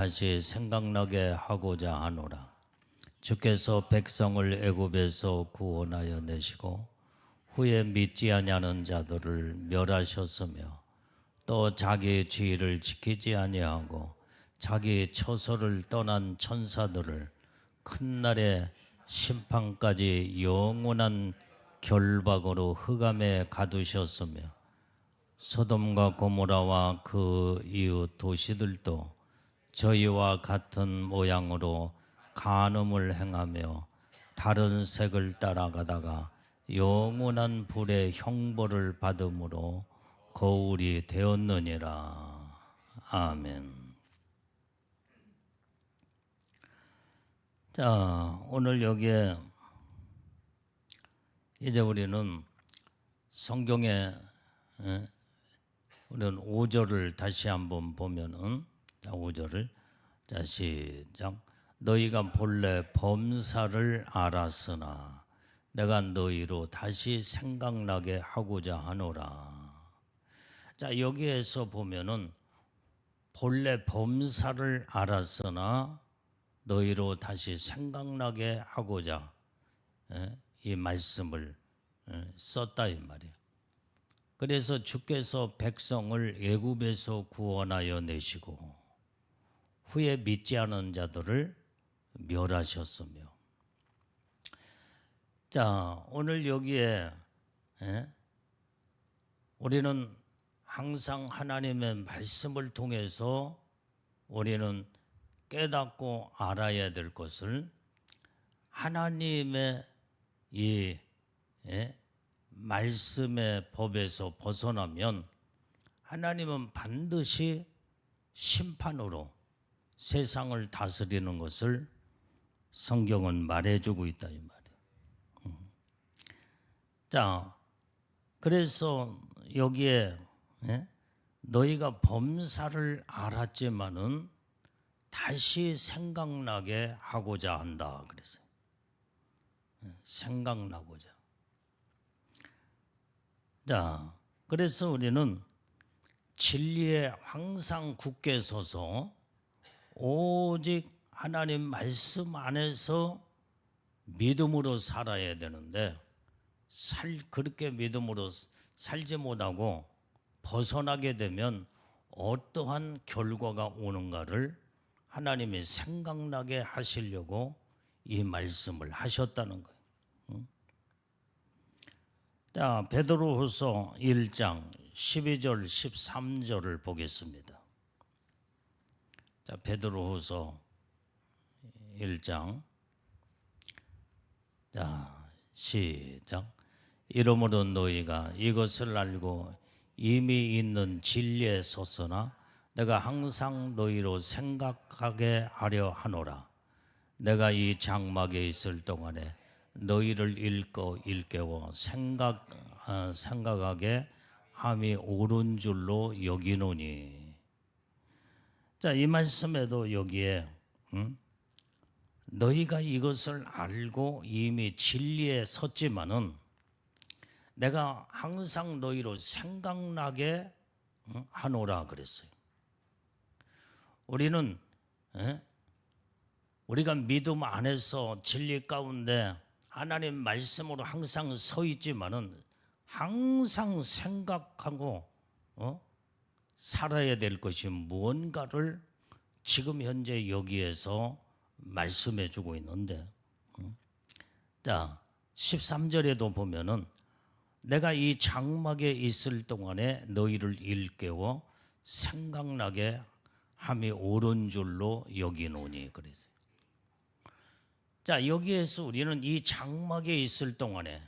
다시 생각나게 하고자 하노라. 주께서 백성을 애굽에서 구원하여 내시고 후에 믿지 아니하는 자들을 멸하셨으며 또 자기 지위를 지키지 아니하고 자기 처소를 떠난 천사들을 큰 날의 심판까지 영원한 결박으로 흑암에 가두셨으며 소돔과 고모라와 그 이웃 도시들도 저희와 같은 모양으로 간음을 행하며 다른 색을 따라가다가 영원한 불의 형벌을 받음으로 거울이 되었느니라. 아멘. 자, 오늘 여기에 이제 우리는 성경에 우리는 5절을 다시 한번 보면은, 자, 5절을, 자, 시작. 너희가 본래 범사를 알았으나 내가 너희로 다시 생각나게 하고자 하노라. 자, 여기에서 보면은 본래 범사를 알았으나 너희로 다시 생각나게 하고자 이 말씀을 썼다 이 말이에요. 그래서 주께서 백성을 애굽에서 구원하여 내시고 후에 믿지 않은 자들을 멸하셨으며, 자, 오늘 여기에 우리는 항상 하나님의 말씀을 통해서 우리는 깨닫고 알아야 될 것을, 하나님의 이 말씀의 법에서 벗어나면 하나님은 반드시 심판으로 세상을 다스리는 것을 성경은 말해주고 있다 이 말이에요. 자, 그래서 여기에 너희가 범사를 알았지만은 다시 생각나게 하고자 한다 그랬어요. 생각나고자. 자, 그래서 우리는 진리에 항상 굳게 서서 오직 하나님 말씀 안에서 믿음으로 살아야 되는데, 그렇게 믿음으로 살지 못하고 벗어나게 되면 어떠한 결과가 오는가를 하나님이 생각나게 하시려고 이 말씀을 하셨다는 거예요. 자, 베드로후서 1장 12절 13절을 보겠습니다. 자, 베드로후서 1장, 자, 시작. 이러므로 너희가 이것을 알고 이미 있는 진리에 섰으나 내가 항상 너희로 생각하게 하려 하노라. 내가 이 장막에 있을 동안에 너희를 일깨워 생각하게 함이 옳은 줄로 여기노니. 자, 이 말씀에도 여기에 너희가 이것을 알고 이미 진리에 섰지만은 내가 항상 너희로 생각나게 하노라 그랬어요. 우리는 우리가 믿음 안에서 진리 가운데 하나님 말씀으로 항상 서 있지만은 항상 생각하고 살아야 될 것이 무언가를 지금 현재 여기에서 말씀해 주고 있는데, 자, 13절에도 보면은 내가 이 장막에 있을 동안에 너희를 일깨워 생각나게 함이 옳은 줄로 여기노니 그랬어요. 자, 여기에서 우리는 이 장막에 있을 동안에,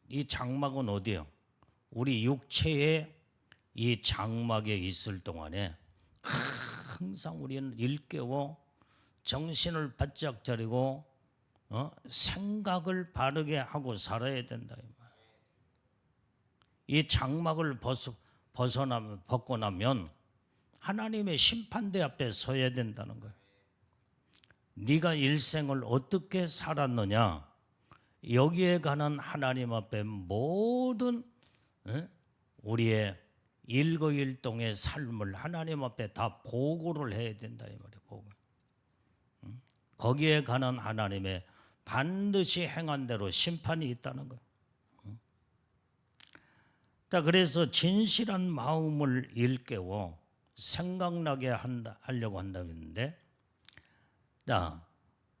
이 장막은 어디예요? 우리 육체의 이 장막에 있을 동안에 항상 우리는 일깨워 정신을 바짝 차리고 생각을 바르게 하고 살아야 된다. 이 장막을 벗고 나면 하나님의 심판대 앞에 서야 된다는 거예요. 네가 일생을 어떻게 살았느냐, 여기에 관한 하나님 앞에 모든 우리의 일거일동의 삶을 하나님 앞에 다 보고를 해야 된다 이 말이에요. 보고. 거기에 관한 하나님의 반드시 행한 대로 심판이 있다는 거예요. 자, 그래서 진실한 마음을 일깨워 생각나게 하려고 한다고 했는데, 자,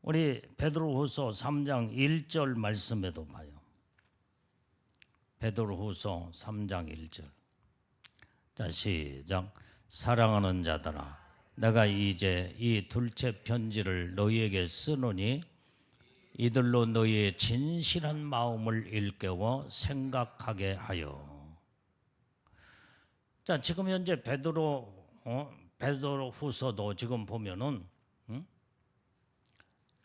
우리 베드로후서 3장 1절 말씀에도 봐요. 베드로후서 3장 1절. 자, 시작. 사랑하는 자들아, 내가 이제 이 둘째 편지를 너희에게 쓰노니 이들로 너희의 진실한 마음을 일깨워 생각하게 하여. 자, 지금 현재 베드로후서도 지금 보면은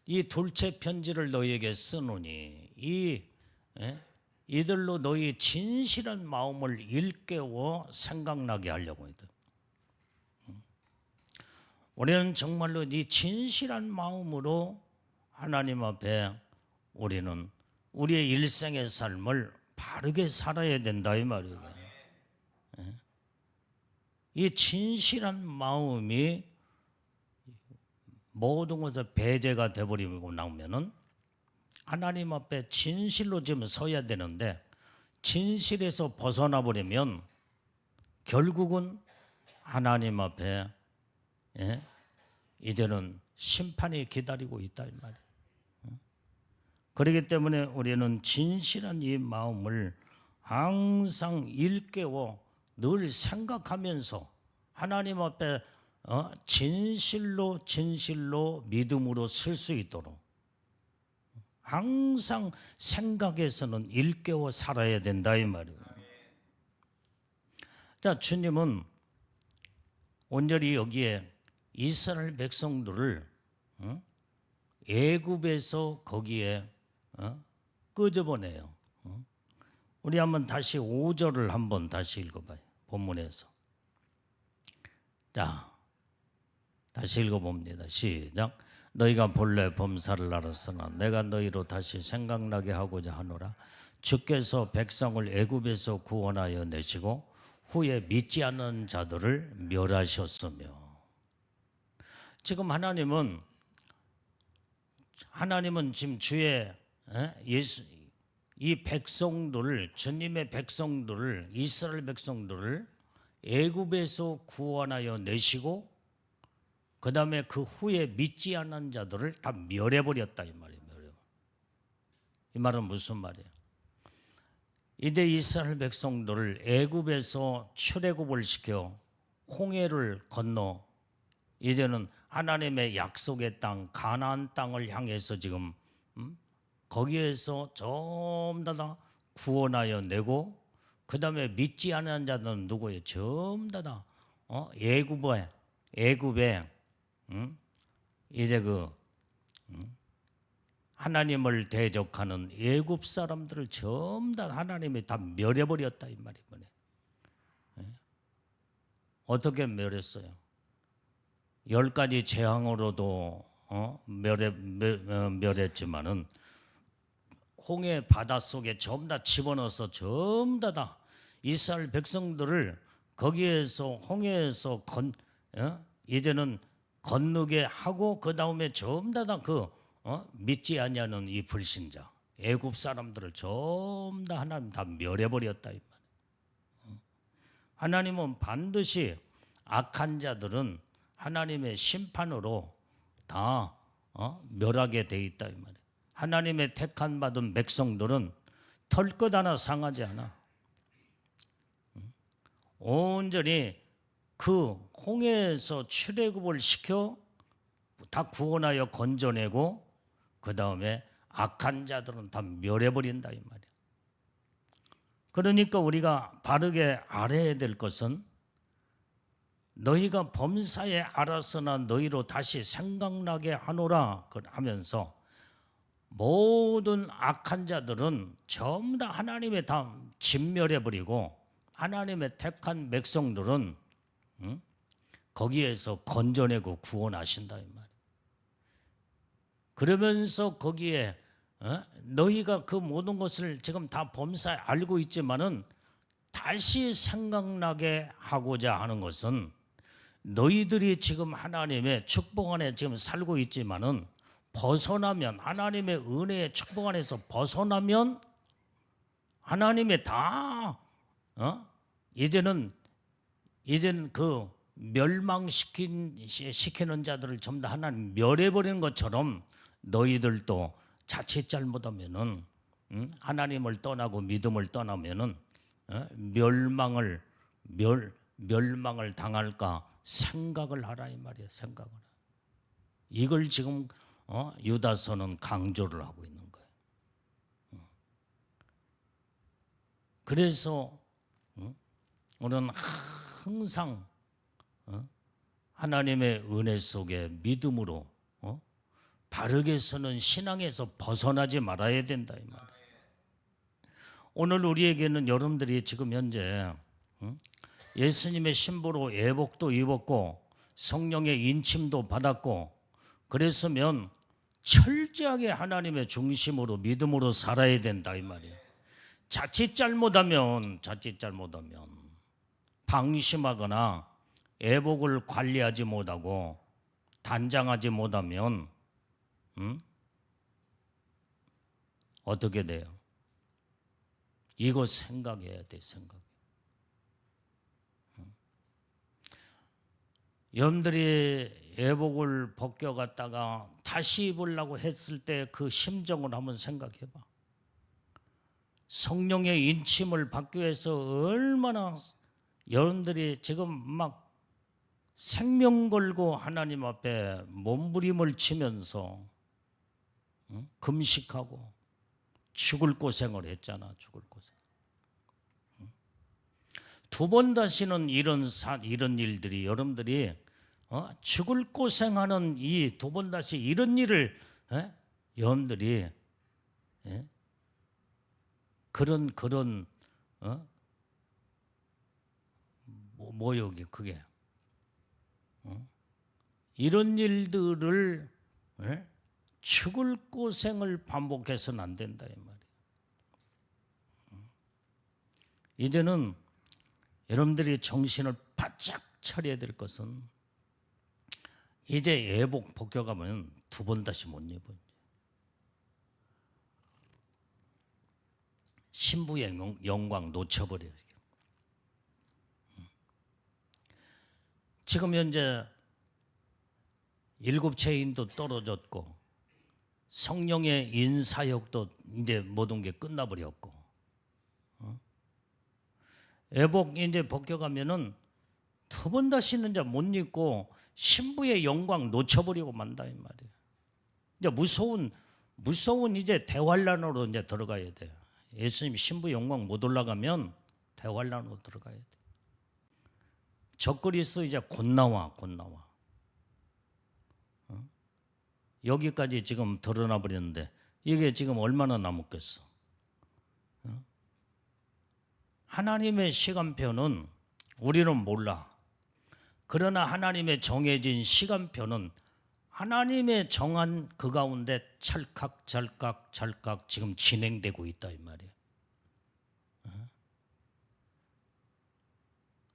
이 둘째 편지를 너희에게 쓰노니 이들로 너희 진실한 마음을 일깨워 생각나게 하려고 했다. 우리는 정말로 이 진실한 마음으로 하나님 앞에 우리는 우리의 일생의 삶을 바르게 살아야 된다 이 말이에요. 이 진실한 마음이 모든 것을 배제가 되어버리고 나오면은 하나님 앞에 진실로 지금 서야 되는데 진실에서 벗어나 버리면 결국은 하나님 앞에 이제는 심판이 기다리고 있다 이 말이에요. 그렇기 때문에 우리는 진실한 이 마음을 항상 일깨워 늘 생각하면서 하나님 앞에 진실로 믿음으로 설 수 있도록 항상 생각에서는 일깨워 살아야 된다 이 말이에요. 자, 주님은 온전히 여기에 이스라엘 백성들을 애굽에서 거기에 끄집어내요. 우리 한번 다시 5절을 한번 다시 읽어봐요. 본문에서. 자, 다시 읽어봅니다. 시작. 너희가 본래 범사를 알았으나 내가 너희로 다시 생각나게 하고자 하노라. 주께서 백성을 애굽에서 구원하여 내시고 후에 믿지 않는 자들을 멸하셨으며. 지금 하나님은 지금 주의 이 백성들을, 주님의 백성들을, 이스라엘 백성들을 애굽에서 구원하여 내시고 그 다음에 그 후에 믿지 않는 자들을 다 멸해버렸다 이 말이에요. 이 말은 무슨 말이에요? 이제 이스라엘 백성들을 애굽에서 출애굽을 시켜 홍해를 건너 이제는 하나님의 약속의 땅 가나안 땅을 향해서 지금 거기에서 전부 다 구원하여 내고 그 다음에 믿지 않는 자들은 누구예요? 전부 다 애굽에 이제 하나님을 대적하는 애굽 사람들을 전부 다 하나님이 다 멸해버렸다 이 말이에요. 어떻게 멸했어요? 10가지 재앙으로도 멸했지만은 홍해 바닷속에 전부 다 집어넣어서 전부 다 이스라엘 백성들을 거기에서 홍해에서 이제는 건너게 하고 그 다음에 전부 다 믿지 아니하는 이 불신자 애굽 사람들을 전부 다 하나님 다 멸해버렸다 이 말이에요. 하나님은 반드시 악한 자들은 하나님의 심판으로 다 멸하게 돼 있다 이 말이에요. 하나님의 택한 받은 백성들은 털 것 하나 상하지 않아. 온전히 그 홍해에서 출애굽을 시켜 다 구원하여 건져내고 그 다음에 악한 자들은 다 멸해버린다 이 말이에요. 그러니까 우리가 바르게 알아야 될 것은 너희가 범사에 알았으나 너희로 다시 생각나게 하노라 하면서 모든 악한 자들은 전부 다 하나님의 다 진멸해버리고 하나님의 택한 백성들은 거기에서 건져내고 구원하신다 이 말이에요. 그러면서 거기에 너희가 그 모든 것을 지금 다 범사에 알고 있지만은 다시 생각나게 하고자 하는 것은 너희들이 지금 하나님의 축복 안에 지금 살고 있지만은 벗어나면, 하나님의 은혜의 축복 안에서 벗어나면 하나님의 다 이제는 그 시키는 자들을 전부 다 하나님 멸해버리는 것처럼 너희들도 자칫 잘못하면은 하나님을 떠나고 믿음을 떠나면은 멸망을 당할까 생각을 하라 이 말이에요. 생각을. 이걸 지금 유다서는 강조를 하고 있는 거예요. 그래서 우리는 항상 하나님의 은혜 속에 믿음으로 바르게 서는 신앙에서 벗어나지 말아야 된다 이 말이에요. 오늘 우리에게는 여러분들이 지금 현재 예수님의 신부로 예복도 입었고 성령의 인침도 받았고 그랬으면 철저하게 하나님의 중심으로 믿음으로 살아야 된다 이 말이에요. 자칫 잘못하면 방심하거나 예복을 관리하지 못하고 단장하지 못하면 어떻게 돼요? 이거 생각해야 돼. 생각. 여러분들이 예복을 벗겨갔다가 다시 입으려고 했을 때 그 심정을 한번 생각해봐. 성령의 인침을 받기 위해서 얼마나 여러분들이 지금 막 생명 걸고 하나님 앞에 몸부림을 치면서 금식하고 죽을 고생을 했잖아. 죽을 고생. 두 번 다시는 이런 일들이 여러분들이 죽을 고생하는 이 두 번 다시 이런 일을 여러분들이 그런 여기 그게 이런 일들을 죽을 고생을 반복해서는 안 된다 이 말이에요. 이제는 여러분들이 정신을 바짝 차려야 될 것은 이제 예복 벗겨가면 두 번 다시 못 입어요. 신부의 영광 놓쳐버려요. 지금 현재 7 체인도 떨어졌고 성령의 인사역도 이제 모든 게 끝나버렸고 예복 이제 벗겨가면은 두 번 다시는 이제 못 입고 신부의 영광 놓쳐버리고 만다 이 말이에요. 이제 무서운 이제 대환란으로 이제 들어가야 돼요. 예수님 신부 영광 못 올라가면 대환란으로 들어가야 돼. 적그리스도 이제 곧 나와. 여기까지 지금 드러나 버렸는데 이게 지금 얼마나 남았겠어? 하나님의 시간표는 우리는 몰라. 그러나 하나님의 정해진 시간표는 하나님의 정한 그 가운데 찰칵 지금 진행되고 있다 이 말이에요.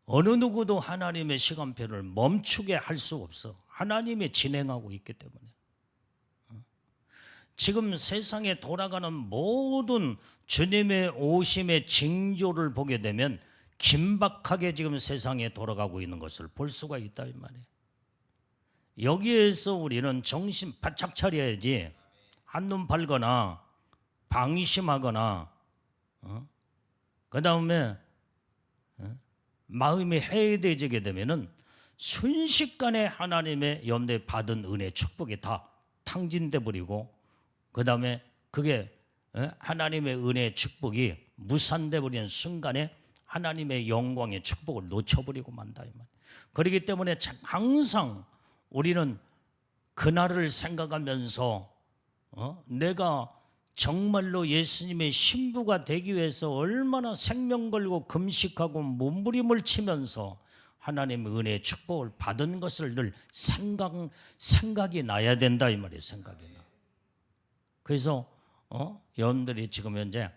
어느 누구도 하나님의 시간표를 멈추게 할 수 없어. 하나님이 진행하고 있기 때문에. 지금 세상에 돌아가는 모든 주님의 오심의 징조를 보게 되면 긴박하게 지금 세상에 돌아가고 있는 것을 볼 수가 있다 이 말이에요. 여기에서 우리는 정신 바짝 차려야지 한눈 팔거나 방심하거나 그 다음에 마음이 해이해지게 되면은 순식간에 하나님의 염두에 받은 은혜 축복이 다 탕진돼 버리고 그 다음에 그게 하나님의 은혜의 축복이 무산돼 버리는 순간에 하나님의 영광의 축복을 놓쳐버리고 만다 이 말이에요. 그렇기 때문에 항상 우리는 그날을 생각하면서 내가 정말로 예수님의 신부가 되기 위해서 얼마나 생명 걸고 금식하고 몸부림을 치면서 하나님의 은혜의 축복을 받은 것을 늘 생각이 나야 된다 이 말이에요. 생각이 나. 그래서 여러분들이 지금 현재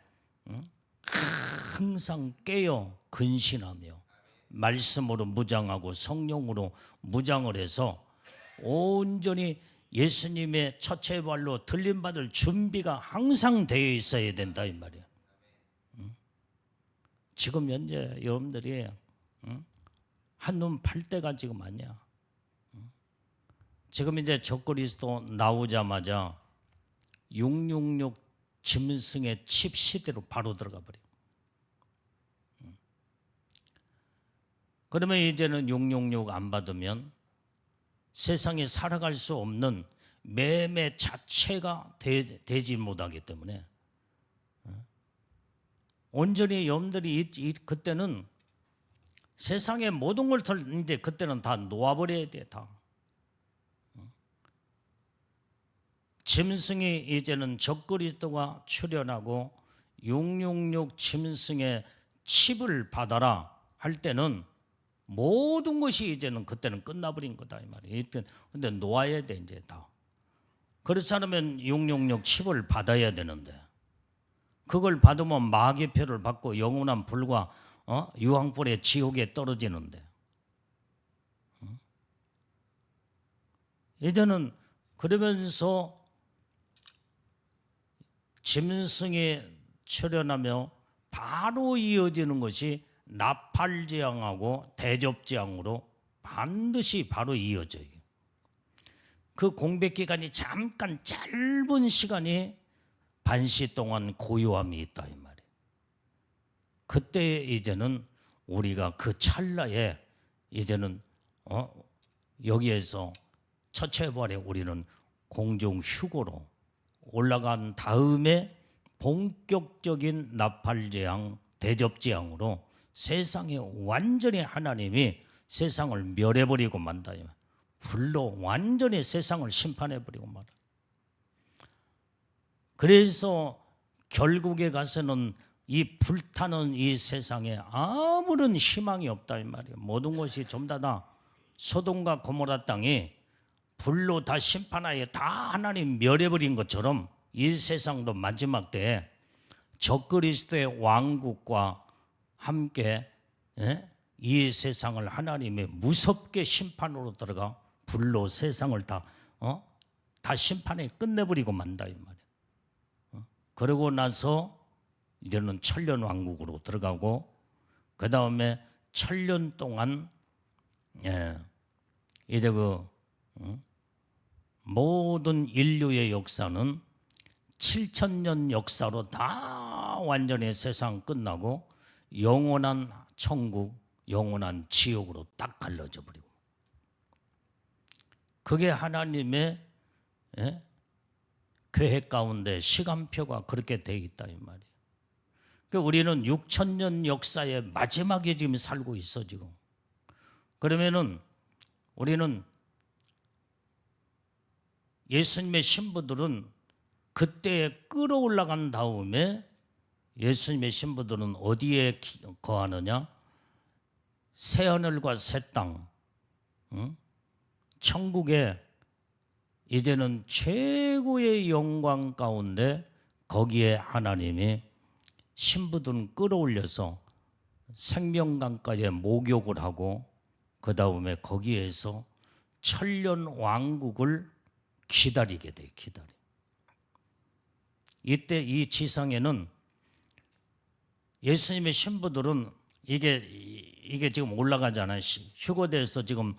항상 깨어 근신하며 말씀으로 무장하고 성령으로 무장을 해서 온전히 예수님의 첫째 발로 들림받을 준비가 항상 되어 있어야 된다 이 말이야. 지금 현재 여러분들이 한눈 팔 때가 지금 아니야. 지금 이제 적그리스도 나오자마자 666 짐승의 칩 시대로 바로 들어가 버려. 그러면 이제는 666 안 받으면 세상에 살아갈 수 없는 매매 자체가 되지 못하기 때문에 온전히 여러분들이 그때는 세상의 모든 걸 이제 그때는 다 놓아버려야 돼. 다 짐승이 이제는 적그리스도가 출현하고 666 짐승의 칩을 받아라 할 때는 모든 것이 이제는 그때는 끝나버린 거다 이 말이에요. 근데 놓아야 돼 이제 다. 그렇지 않으면 666 칩을 받아야 되는데 그걸 받으면 마귀표를 받고 영원한 불과 유황불의 지옥에 떨어지는데 이제는 그러면서 짐승이 출현하며 바로 이어지는 것이 나팔재앙하고 대접재앙으로 반드시 바로 이어져요. 그 공백 기간이 잠깐 짧은 시간이 반시 동안 고요함이 있다 이 말이에요. 그때 이제는 우리가 그 찰나에 이제는 여기에서 첫째 부활에 우리는 공중 휴거로 올라간 다음에 본격적인 나팔재앙 대접재앙으로 세상에 완전히 하나님이 세상을 멸해버리고 만다. 불로 완전히 세상을 심판해버리고 말아. 그래서 결국에 가서는 이 불타는 이 세상에 아무런 희망이 없다 이 말이에요. 모든 것이 전부 다 소돔과 고모라 땅이 불로 다 심판하여 다 하나님 멸해버린 것처럼 이 세상도 마지막 때에 적그리스도의 왕국과 함께 이 세상을 하나님의 무섭게 심판으로 들어가 불로 세상을 다 심판에 끝내버리고 만다 이 말이에요. 그러고 나서 이제는 천년 왕국으로 들어가고 그 다음에 천년 동안 이제 모든 인류의 역사는 7,000년 역사로 다 완전히 세상 끝나고 영원한 천국, 영원한 지옥으로 딱 갈라져 버리고 그게 하나님의 계획 가운데 시간표가 그렇게 돼 있다 이 말이에요. 그러니까 우리는 6,000년 역사의 마지막에 지금 살고 있어 지금. 그러면은 우리는 예수님의 신부들은 그때에 끌어올라간 다음에 예수님의 신부들은 어디에 거하느냐? 새하늘과 새 땅, 천국에 이제는 최고의 영광 가운데 거기에 하나님이 신부들은 끌어올려서 생명강가에 목욕을 하고 그 다음에 거기에서 천년 왕국을 기다리게 돼. 이때 이 지상에는 예수님의 신부들은 이게 지금 올라가잖아요. 휴거돼서 지금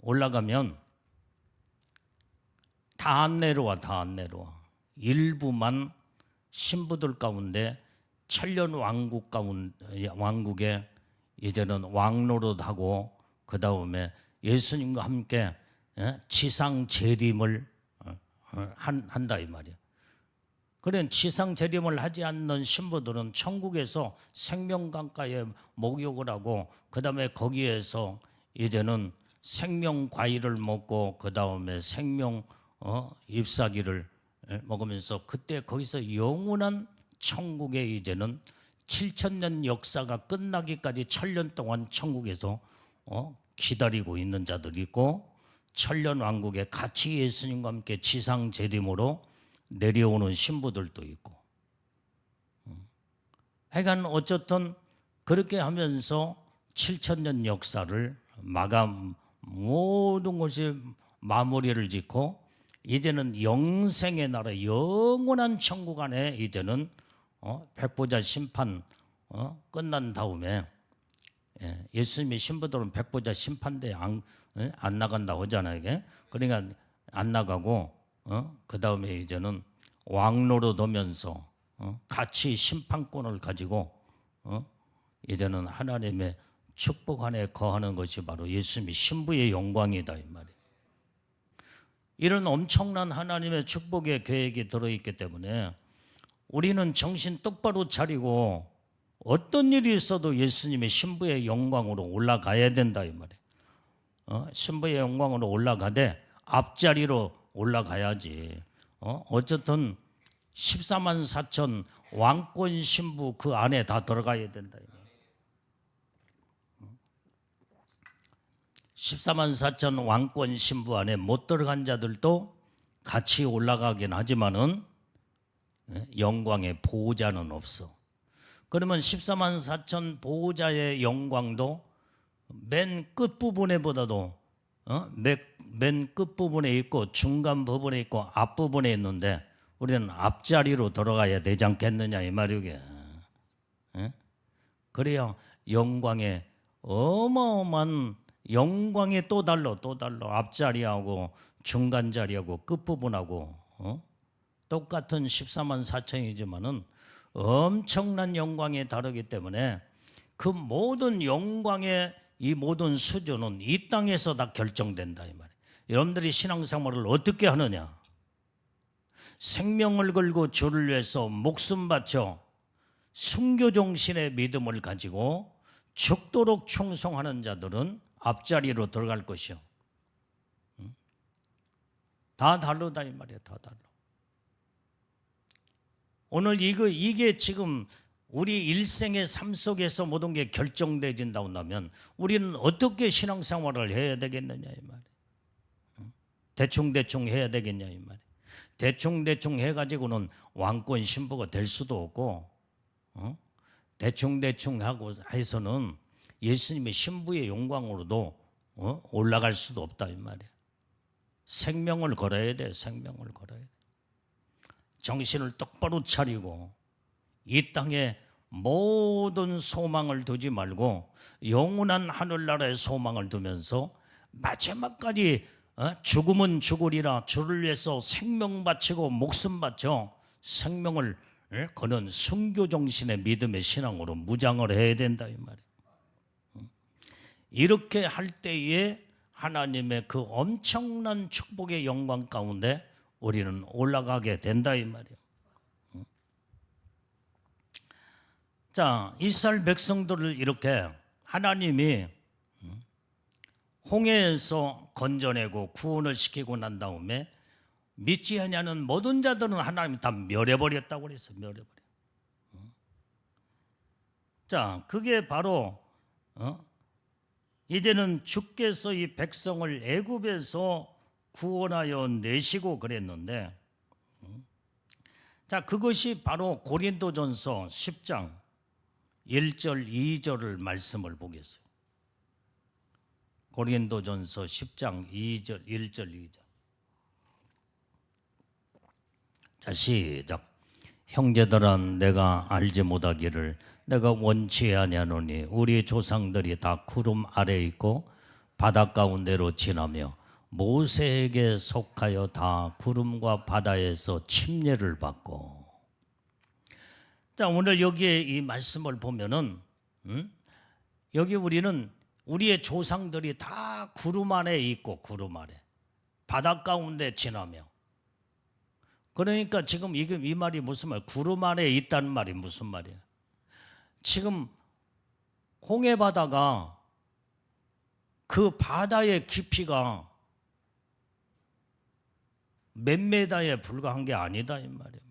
올라가면 다 안 내려와. 일부만 신부들 가운데 천년 왕국에 이제는 왕노릇하고 그 다음에 예수님과 함께 지상 재림을 한다 이 말이야. 그런 지상 재림을 하지 않는 신부들은 천국에서 생명강가에 목욕을 하고 그 다음에 거기에서 이제는 생명 과일을 먹고 그 다음에 생명 잎사귀를 먹으면서 그때 거기서 영원한 천국에 이제는 7,000년 역사가 끝나기까지 천년 동안 천국에서 기다리고 있는 자들이 있고 천년 왕국에 같이 예수님과 함께 지상 재림으로 내려오는 신부들도 있고 하여간 어쨌든 그렇게 하면서 7,000년 역사를 마감, 모든 것이 마무리를 짓고 이제는 영생의 나라, 영원한 천국 안에 이제는 백보자 심판 끝난 다음에, 예수님의 신부들은 백보자 심판대에 안 나간다고 하잖아요. 이게. 그러니까 안 나가고 그 다음에 이제는 왕노로 도면서 같이 심판권을 가지고 이제는 하나님의 축복 안에 거하는 것이 바로 예수님의 신부의 영광이다 이 말이에요. 이런 엄청난 하나님의 축복의 계획이 들어있기 때문에 우리는 정신 똑바로 차리고 어떤 일이 있어도 예수님의 신부의 영광으로 올라가야 된다 이 말이에요. 신부의 영광으로 올라가되 앞자리로 올라가야지. 어쨌든 14만 4천 왕권 신부 그 안에 다 들어가야 된다. 14만 4천 왕권 신부 안에 못 들어간 자들도 같이 올라가긴 하지만은 영광의 보호자는 없어. 그러면 14만 4천 보호자의 영광도 맨 끝부분에보다도 맨 끝부분에 있고 중간 부분에 있고 앞부분에 있는데 우리는 앞자리로 들어가야 되지 않겠느냐 이 말이게. 그래야 영광의 어마어마한 영광이 또 달라 앞자리하고 중간 자리하고 끝부분하고 똑같은 14만 4천이지만은 엄청난 영광이 다르기 때문에 그 모든 영광의 이 모든 수준은 이 땅에서 다 결정된다 이 말이에요. 여러분들이 신앙생활을 어떻게 하느냐? 생명을 걸고 주를 위해서 목숨 바쳐 순교정신의 믿음을 가지고 죽도록 충성하는 자들은 앞자리로 들어갈 것이요. 다 다르다 이 말이에요. 다 달라. 오늘 이게 지금 우리 일생의 삶 속에서 모든 게 결정되진다고 한다면 우리는 어떻게 신앙생활을 해야 되겠느냐 이 말이에요. 대충 해야 되겠냐 이 말이에요. 대충 해가지고는 왕권 신부가 될 수도 없고 대충 하고 해서는 예수님의 신부의 영광으로도 올라갈 수도 없다 이 말이에요. 생명을 걸어야 돼. 생명을 걸어야 돼. 정신을 똑바로 차리고 이 땅에 모든 소망을 두지 말고 영원한 하늘나라의 소망을 두면서 마지막까지 죽으면 죽으리라 주를 위해서 생명 바치고 목숨 바쳐 생명을 거는 순교정신의 믿음의 신앙으로 무장을 해야 된다 이 말이에요. 이렇게 할 때에 하나님의 그 엄청난 축복의 영광 가운데 우리는 올라가게 된다 이 말이에요. 자, 이스라엘 백성들을 이렇게 하나님이 홍해에서 건져내고 구원을 시키고 난 다음에 믿지 않냐는 모든 자들은 하나님이 다 멸해버렸다고 그랬어요. 멸해버려. 자, 그게 바로 이제는 주께서 이 백성을 애굽에서 구원하여 내시고 그랬는데, 자, 그것이 바로 고린도전서 10장 1절 2절을 말씀을 보겠어요. 고린도전서 10장 2절 1절 2절. 자, 시작. 형제들아, 내가 알지 못하기를 내가 원치 아니하노니 우리 조상들이 다 구름 아래 있고 바다 가운데로 지나며 모세에게 속하여 다 구름과 바다에서 침례를 받고. 자, 오늘 여기에 이 말씀을 보면은 여기 우리는 우리의 조상들이 다 구름 안에 있고 구름 아래 바다 가운데 지나며. 그러니까 지금 이 말이 무슨 말? 구름 안에 있다는 말이 무슨 말이야? 지금 홍해 바다가 그 바다의 깊이가 몇 메다에 불과한 게 아니다 이 말이에요.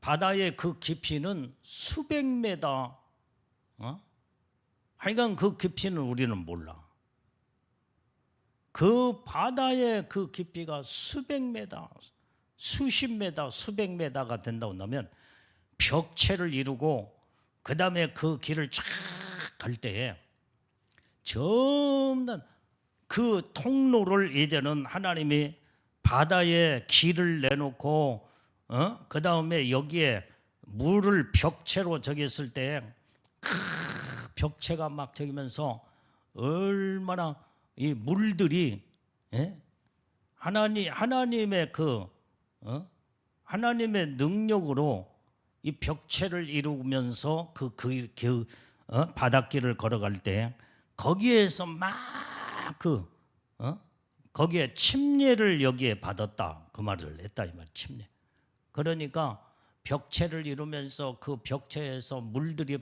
바다의 그 깊이는 수백 메다. 하여간 그 깊이는 우리는 몰라. 그 바다의 그 깊이가 수백 메다, 수십 메다 수백 메다가 된다고 한다면 벽체를 이루고 그 다음에 그 길을 쫙 갈 때에 전부 그 통로를 이제는 하나님이 바다에 길을 내놓고 그 다음에 여기에 물을 벽체로 저기 했을 때 벽체가 막 저기면서 얼마나 이 물들이 하나님의 하나님의 능력으로 이 벽체를 이루면서 바닷길을 걸어갈 때 거기에서 막 거기에 침례를 여기에 받았다 그 말을 했다 이 말. 침례. 그러니까 벽체를 이루면서 그 벽체에서 물들이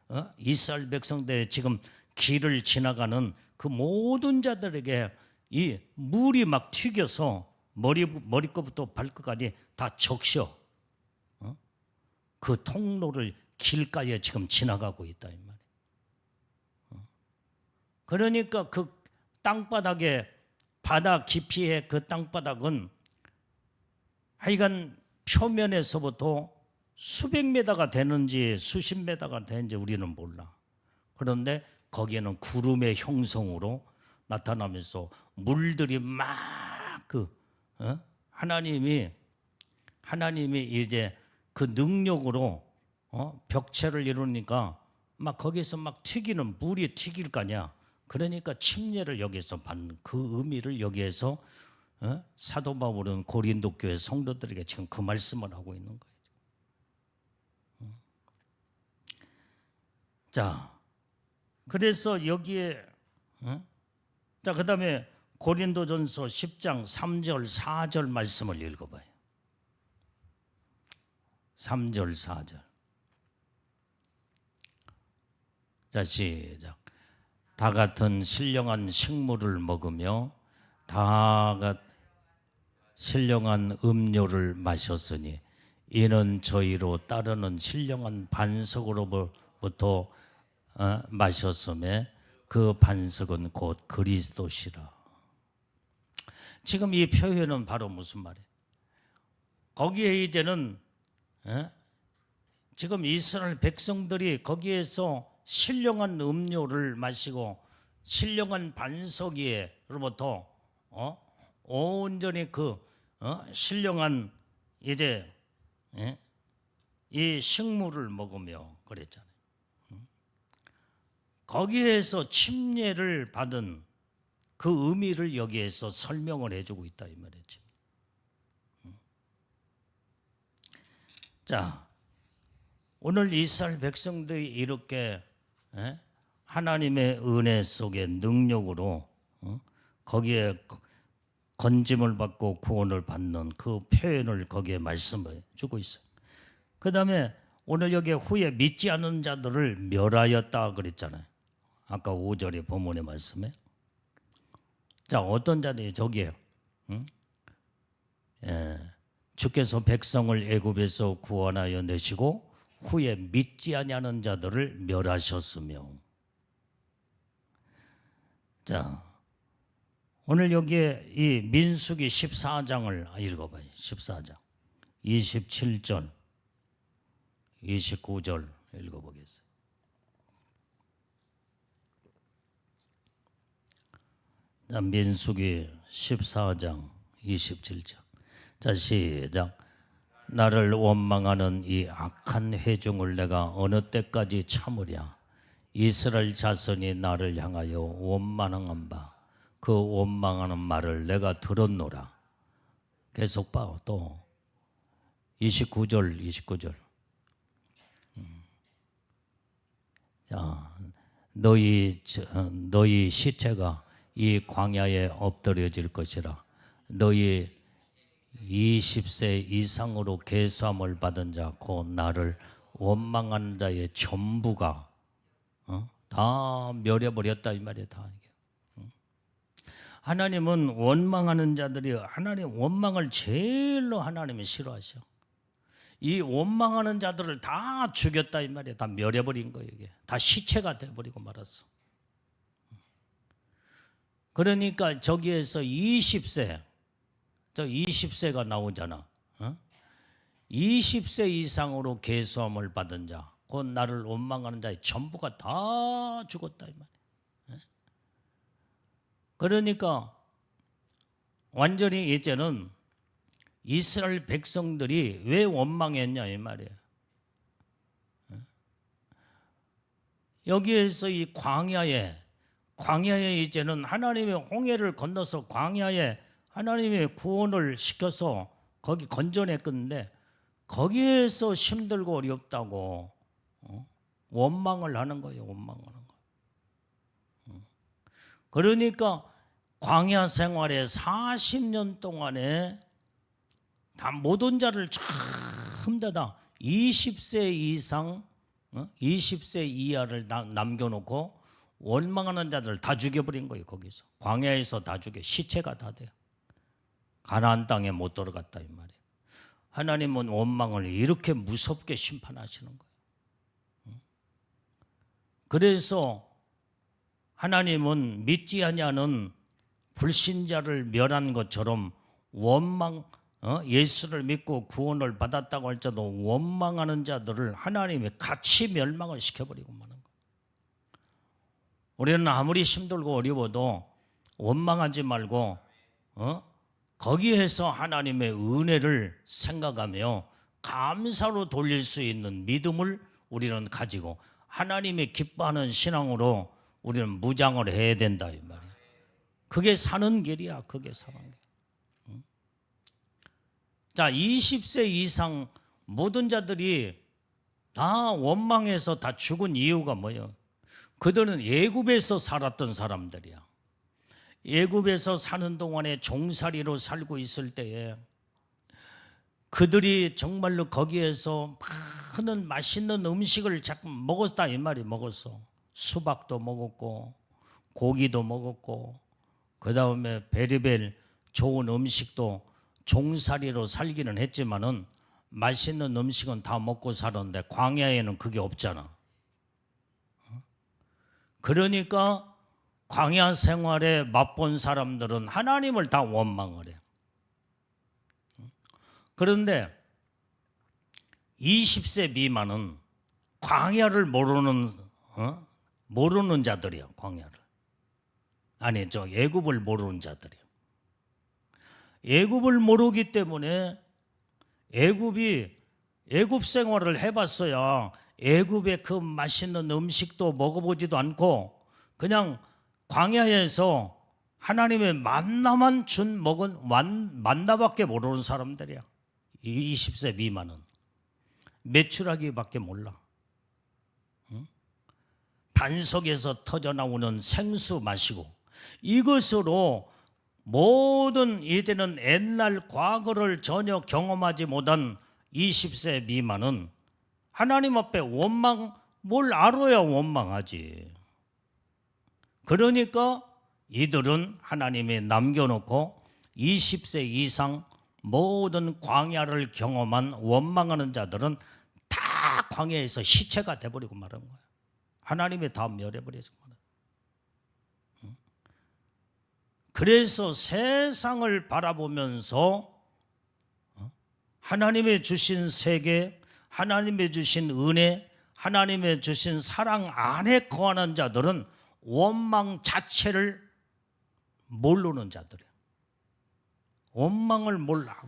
막 이스라엘 백성들의 지금 길을 지나가는 그 모든 자들에게 이 물이 막 튀겨서 머리끝부터 발끝까지 다 적셔. 그 통로를 길가에 지금 지나가고 있다 이 말이에요. 그러니까 그 땅바닥에 바다 깊이의 그 땅바닥은 하여간 표면에서부터 수백 메다가 되는지 수십 메다가 되는지 우리는 몰라. 그런데 거기에는 구름의 형성으로 나타나면서 물들이 막 하나님이 이제 그 능력으로 벽체를 이루니까 막 거기서 막 튀기는 물이 튀길 거 아니야. 그러니까 침례를 여기서 받는 그 의미를 여기에서 사도 바울은 고린도 교회 성도들에게 지금 그 말씀을 하고 있는 거예요. 자, 그래서 여기에 자, 그다음에 고린도전서 10장 3절 4절 말씀을 읽어봐요. 3절 4절. 자, 시작. 다 같은 신령한 식물을 먹으며 다 신령한 음료를 마셨으니 이는 저희로 따르는 신령한 반석으로부터 마셨음에 그 반석은 곧 그리스도시라. 지금 이 표현은 바로 무슨 말이에요? 거기에 이제는 지금 이스라엘 백성들이 거기에서 신령한 음료를 마시고 신령한 반석 위에로부터 온전히 신령한 이제 이 식물을 먹으며 그랬잖아요. 거기에서 침례를 받은 그 의미를 여기에서 설명을 해주고 있다 이 말이지. 자, 오늘 이스라엘 백성들이 이렇게 하나님의 은혜 속에 능력으로 거기에 건짐을 받고 구원을 받는 그 표현을 거기에 말씀을 주고 있어요. 그 다음에 오늘 여기 후에 믿지 않는 자들을 멸하였다 그랬잖아요. 아까 5절의 본문의 말씀에. 자, 어떤 자들이 저기에요. 주께서 백성을 애굽에서 구원하여 내시고 후에 믿지 아니하는 자들을 멸하셨으며. 자, 오늘 여기에 이 민수기 14장을 읽어봐요. 14장 27절 29절 읽어보겠습니다. 자, 민수기 14장 27절. 자, 시작. 나를 원망하는 이 악한 회중을 내가 어느 때까지 참으랴. 이스라엘 자손이 나를 향하여 원망한 바 그 원망하는 말을 내가 들었노라. 계속 봐. 또 29절. 자, 너희 시체가 이 광야에 엎드려질 것이라. 너희 20세 이상으로 계수함을 받은 자 곧 나를 원망하는 자의 전부가 다 멸해버렸다 이 말이에요. 다. 하나님은 원망하는 자들이 하나님 원망을 제일로 하나님이 싫어하셔. 이 원망하는 자들을 다 죽였다 이 말이에요. 다 멸해버린 거예요. 이게 다 시체가 돼버리고 말았어. 그러니까 저기에서 20세 저 20세가 나오잖아. 20세 이상으로 계수함을 받은 자, 곧 나를 원망하는 자의 전부가 다 죽었다 이 말이야. 그러니까 완전히 이제는 이스라엘 백성들이 왜 원망했냐 이 말이에요. 여기에서 이 광야에 이제는 하나님의 홍해를 건너서 광야에 하나님의 구원을 시켜서 거기 건져냈건데 거기에서 힘들고 어렵다고 원망을 하는 거예요. 원망하는 거. 그러니까 광야 생활에 40년 동안에 다 모든 자를 전부 다 20세 이상 20세 이하를 남겨놓고 원망하는 자들 다 죽여버린 거예요. 거기서 광야에서 다 죽여 시체가 다 돼요. 가나안 땅에 못 들어갔다 이 말이에요. 하나님은 원망을 이렇게 무섭게 심판하시는 거예요. 그래서 하나님은 믿지 아니하는 불신자를 멸한 것처럼 원망 예수를 믿고 구원을 받았다고 할지라도 원망하는 자들을 하나님이 같이 멸망을 시켜버리고 마는 거예요. 우리는 아무리 힘들고 어려워도 원망하지 말고 거기에서 하나님의 은혜를 생각하며 감사로 돌릴 수 있는 믿음을 우리는 가지고 하나님이 기뻐하는 신앙으로 우리는 무장을 해야 된다 이 말이에요. 그게 사는 길이야. 그게 사는 길. 자, 20세 이상 모든 자들이 다 원망해서 다 죽은 이유가 뭐예요? 그들은 애굽에서 살았던 사람들이야. 애굽에서 사는 동안에 종살이로 살고 있을 때에 그들이 정말로 거기에서 많은 맛있는 음식을 자꾸 먹었다 이 말이 먹었어. 수박도 먹었고 고기도 먹었고 그 다음에 베리벨 좋은 음식도 종살이로 살기는 했지만은 맛있는 음식은 다 먹고 살았는데 광야에는 그게 없잖아. 그러니까 광야 생활에 맛본 사람들은 하나님을 다 원망을 해요. 그런데 20세 미만은 광야를 모르는 자들이에요. 광야를. 아니 애굽을 모르는 자들이에요. 애굽을 모르기 때문에 애굽 생활을 해봤어야 애굽의 그 맛있는 음식도 먹어보지도 않고 그냥 광야에서 하나님의 만나만 먹은 만나밖에 모르는 사람들이야. 20세 미만은 매출하기밖에 몰라. 반석에서 터져나오는 생수 마시고 이것으로 모든 이제는 옛날 과거를 전혀 경험하지 못한 20세 미만은 하나님 앞에 뭘 알아야 원망하지. 그러니까 이들은 하나님이 남겨놓고 20세 이상 모든 광야를 경험한 원망하는 자들은 다 광야에서 시체가 돼버리고 말한 거야. 하나님이 다 멸해버려서 말이야. 그래서 세상을 바라보면서 하나님의 주신 세계, 하나님의 주신 은혜, 하나님의 주신 사랑 안에 거하는 자들은 원망 자체를 모르는 자들이에요. 원망을 몰라.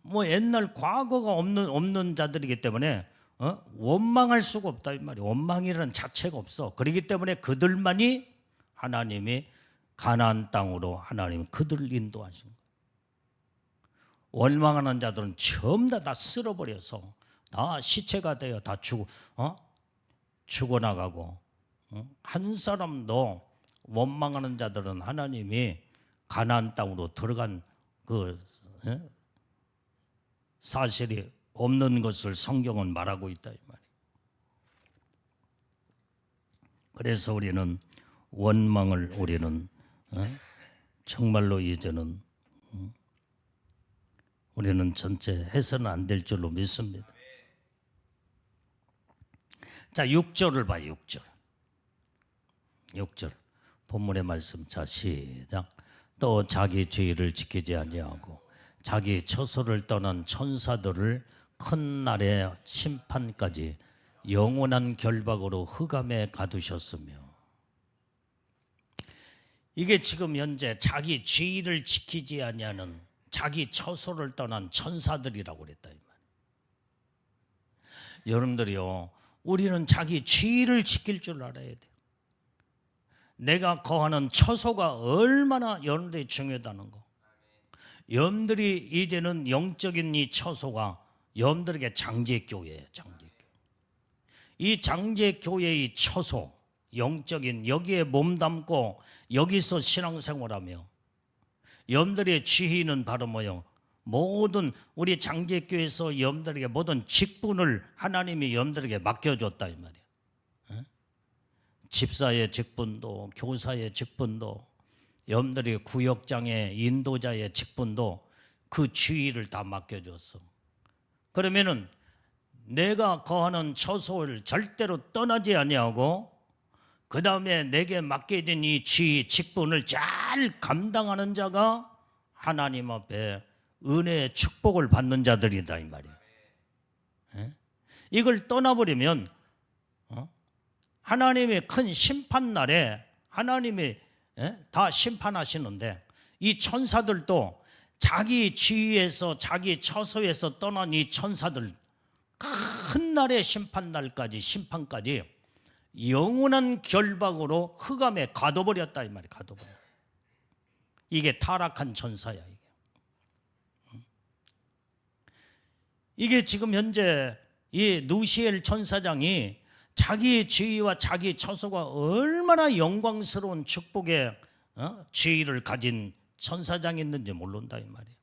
뭐 옛날 과거가 없는 자들이기 때문에 원망할 수가 없다 이 말이에요. 원망이라는 자체가 없어. 그렇기 때문에 그들만이 하나님이 가나안 땅으로 하나님은 그들을 인도하신 거예요. 원망하는 자들은 전부 다 쓸어버려서 다 시체가 되어 다 죽어나가고 한 사람도 원망하는 자들은 하나님이 가나안 땅으로 들어간 그 사실이 없는 것을 성경은 말하고 있다 이 말이에요. 그래서 우리는 원망을 정말로 이제는 우리는 전체 해서는 안 될 줄로 믿습니다. 자, 6절을 봐요. 6절 본문의 말씀. 자, 시작. 또 자기 죄를 지키지 아니하고 자기 처소를 떠난 천사들을 큰 날의 심판까지 영원한 결박으로 흑암에 가두셨으며. 이게 지금 현재 자기 죄를 지키지 아니하는 자기 처소를 떠난 천사들이라고 그랬다 이 말이에요. 여러분들이요, 우리는 자기 죄를 지킬 줄 알아야 돼요. 내가 거하는 처소가 얼마나 여러분들이 중요하다는 거. 여러분들이 이제는 영적인 이 처소가 여러분들에게 장제교회예요. 장제교회. 이 장제교회의 처소, 영적인 여기에 몸담고 여기서 신앙생활하며 여러분들의 지휘는 바로 뭐요? 모든 우리 장제교회에서 여러분들에게 모든 직분을 하나님이 여러분들에게 맡겨줬다 이 말이에요. 집사의 직분도, 교사의 직분도, 여러분들이 구역장의 인도자의 직분도 그 지휘를 다 맡겨줬어. 그러면은 내가 거하는 처소를 절대로 떠나지 아니하고 그 다음에 내게 맡겨진 이 지휘 직분을 잘 감당하는 자가 하나님 앞에 은혜의 축복을 받는 자들이다 이 말이에요. 이걸 떠나버리면 하나님의 큰 심판날에 하나님이 다 심판하시는데 이 천사들도 자기 지위에서 자기 처소에서 떠난 이 천사들 큰 날의 심판까지 영원한 결박으로 흑암에 가둬버렸다 이 말이에요. 가둬버려. 이게 타락한 천사야. 이게 지금 현재 이 누시엘 천사장이 자기 지위와 자기 처소가 얼마나 영광스러운 축복의 지위를 가진 천사장이었는지 모른다 이 말이에요.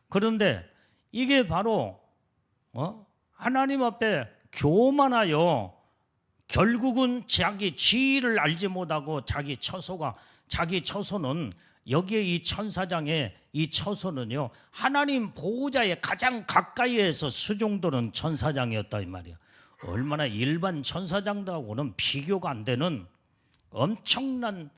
그런데 이게 바로 하나님 앞에 교만하여 결국은 자기 지위를 알지 못하고 자기 처소는 여기에 이 천사장의 이 처소는요 하나님 보호자의 가장 가까이에서 수종도는 천사장이었다 이 말이에요. 얼마나 일반 천사장들하고는 비교가 안 되는 엄청난